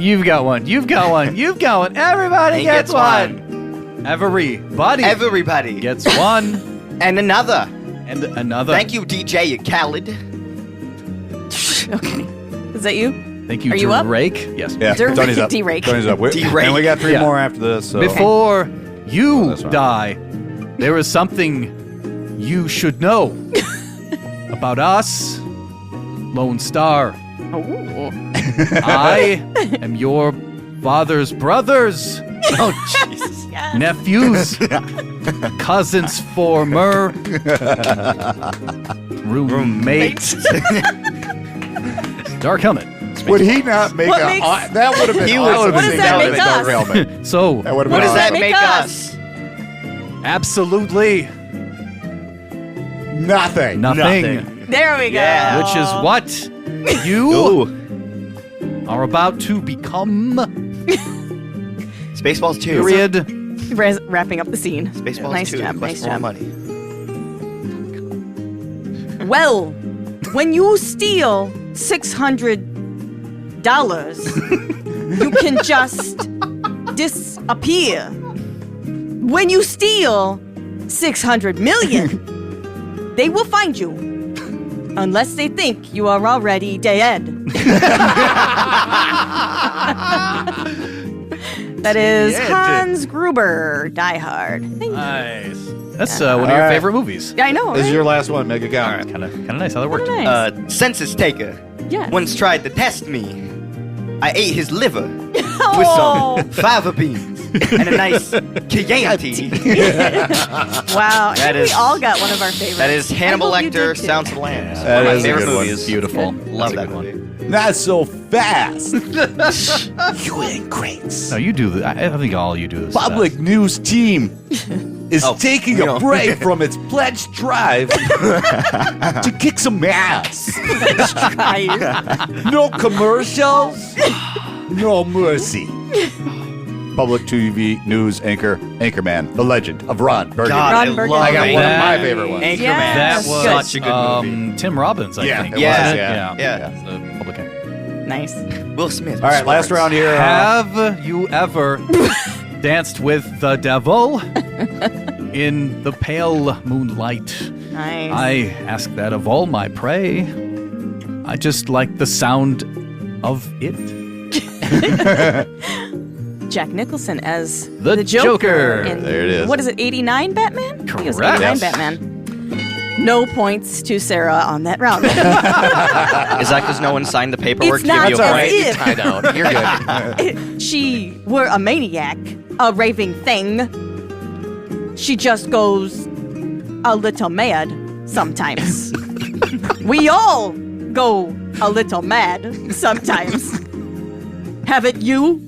You've got one. You've got one. You've got one. Everybody He gets gets one. Everybody Everybody. gets one. And another. And another. Thank you, DJ Khaled. Okay. Is that you? Thank you, Are you up? Drake. Yes. Yeah, Tony's up. D-Rake. Tony's up. D-Rake. And we got 3 Yeah. more after this. So. Before you this one. die, there is something you should know about us, Lone Star. Oh. I am your father's brothers, Oh, Jesus. nephews, cousins, former roommates. Dark Helmet. Would he not make What a... makes- that would have been He awesome. was- What does to that see make as us? Dark Helmet. So, That would have What been does that awesome. make us? absolutely Nothing. nothing. There we go. Yeah. Which is what you Ooh. are about to become. Spaceballs 2. Period. Wrapping up the scene. Spaceballs Nice 2. job. The Nice quest for job. money. Well, when you steal $600 you can just disappear. When you steal 600 million, they will find you. Unless they think you are already dead. That is Hans Gruber, Die Hard. Nice. That's one of your favorite movies. Yeah, I know. This is right? your last one. Make it count. Kind of nice how that worked. Nice. Census taker. Yes. Once tried to test me. I ate his liver with Oh. some fava beans and a nice Chianti. Wow. That We is- all got one of our favorites. That is Hannibal I hope you Lecter, did too. Sounds of Lambs. That One of my is a favorite good one. movies. Beautiful. Love That's a that good one. movie. Not so fast. You ain't great. No, you do this. I think all you do this. Public news team is taking a break from its pledged drive to kick some ass. No commercials, no mercy. Public TV news anchorman, the legend of Ron Burgundy. God, Ron I Burgundy. love I got one of my that. favorite ones. Anchorman. Yeah. That That's was such a good movie. Tim Robbins, I think. it Yeah. was, Yeah. Yeah. It's a public anchor. Nice. Will Smith. All right, last round here. Have you ever danced with the devil in the pale moonlight? Nice. I ask that of all my prey. I just like the sound of it. Jack Nicholson as The Joker. in, There it is. What is it, 89 Batman? I think it was Correct. 89 Yes. Batman. No points to Sarah on that round. Is that because no one signed the paperwork It's to give not you a as point? if- I know. You're good. She were a maniac, a raving thing. She just goes a little mad sometimes. We all go a little mad sometimes. Haven't you?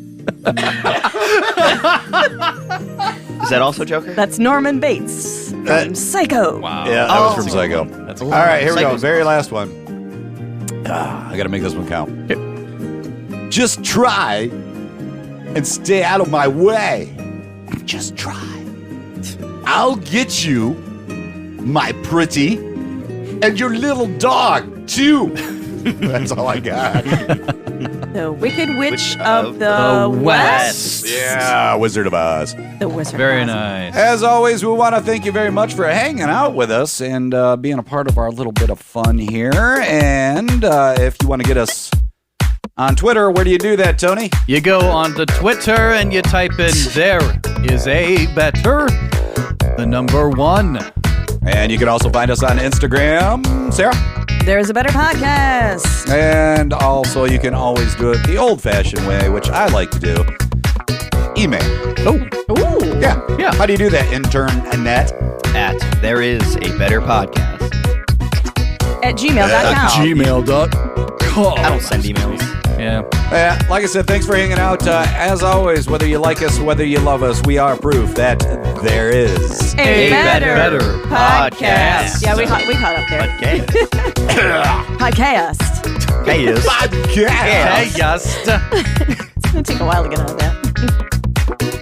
Is that also Joker? That's Norman Bates from Psycho. Wow. Yeah, that was from Psycho. That's All right, here we go. Psycho's Very last one. I got to make this one count. Just try and stay out of my way. Just try. I'll get you, my pretty, and your little dog, too. That's all I got. The Wicked Witch of the West. Yeah, Wizard of Oz. The Wizard Very of Oz. nice. As always, we want to thank you very much for hanging out with us and being a part of our little bit of fun here. And if you want to get us on Twitter, where do you do that, Tony? You go on to Twitter and you type in "there is a better," the number 1. And you can also find us on Instagram, Sarah. There's a Better Podcast. And also, you can always do it the old-fashioned way, which I like to do. Email. Oh, Ooh. Yeah. Yeah. How do you do that, intern Annette? At There Is a Better Podcast. At gmail.com. gmail.com. I don't send emails. Yeah. Like I said, thanks for hanging out. As always, whether you like us, whether you love us, we are proof that there is A better podcast. podcast. Yeah, we caught up there. Okay. Podcast. Chaos. podcast. Hey, yes. It's going to take a while to get out of that.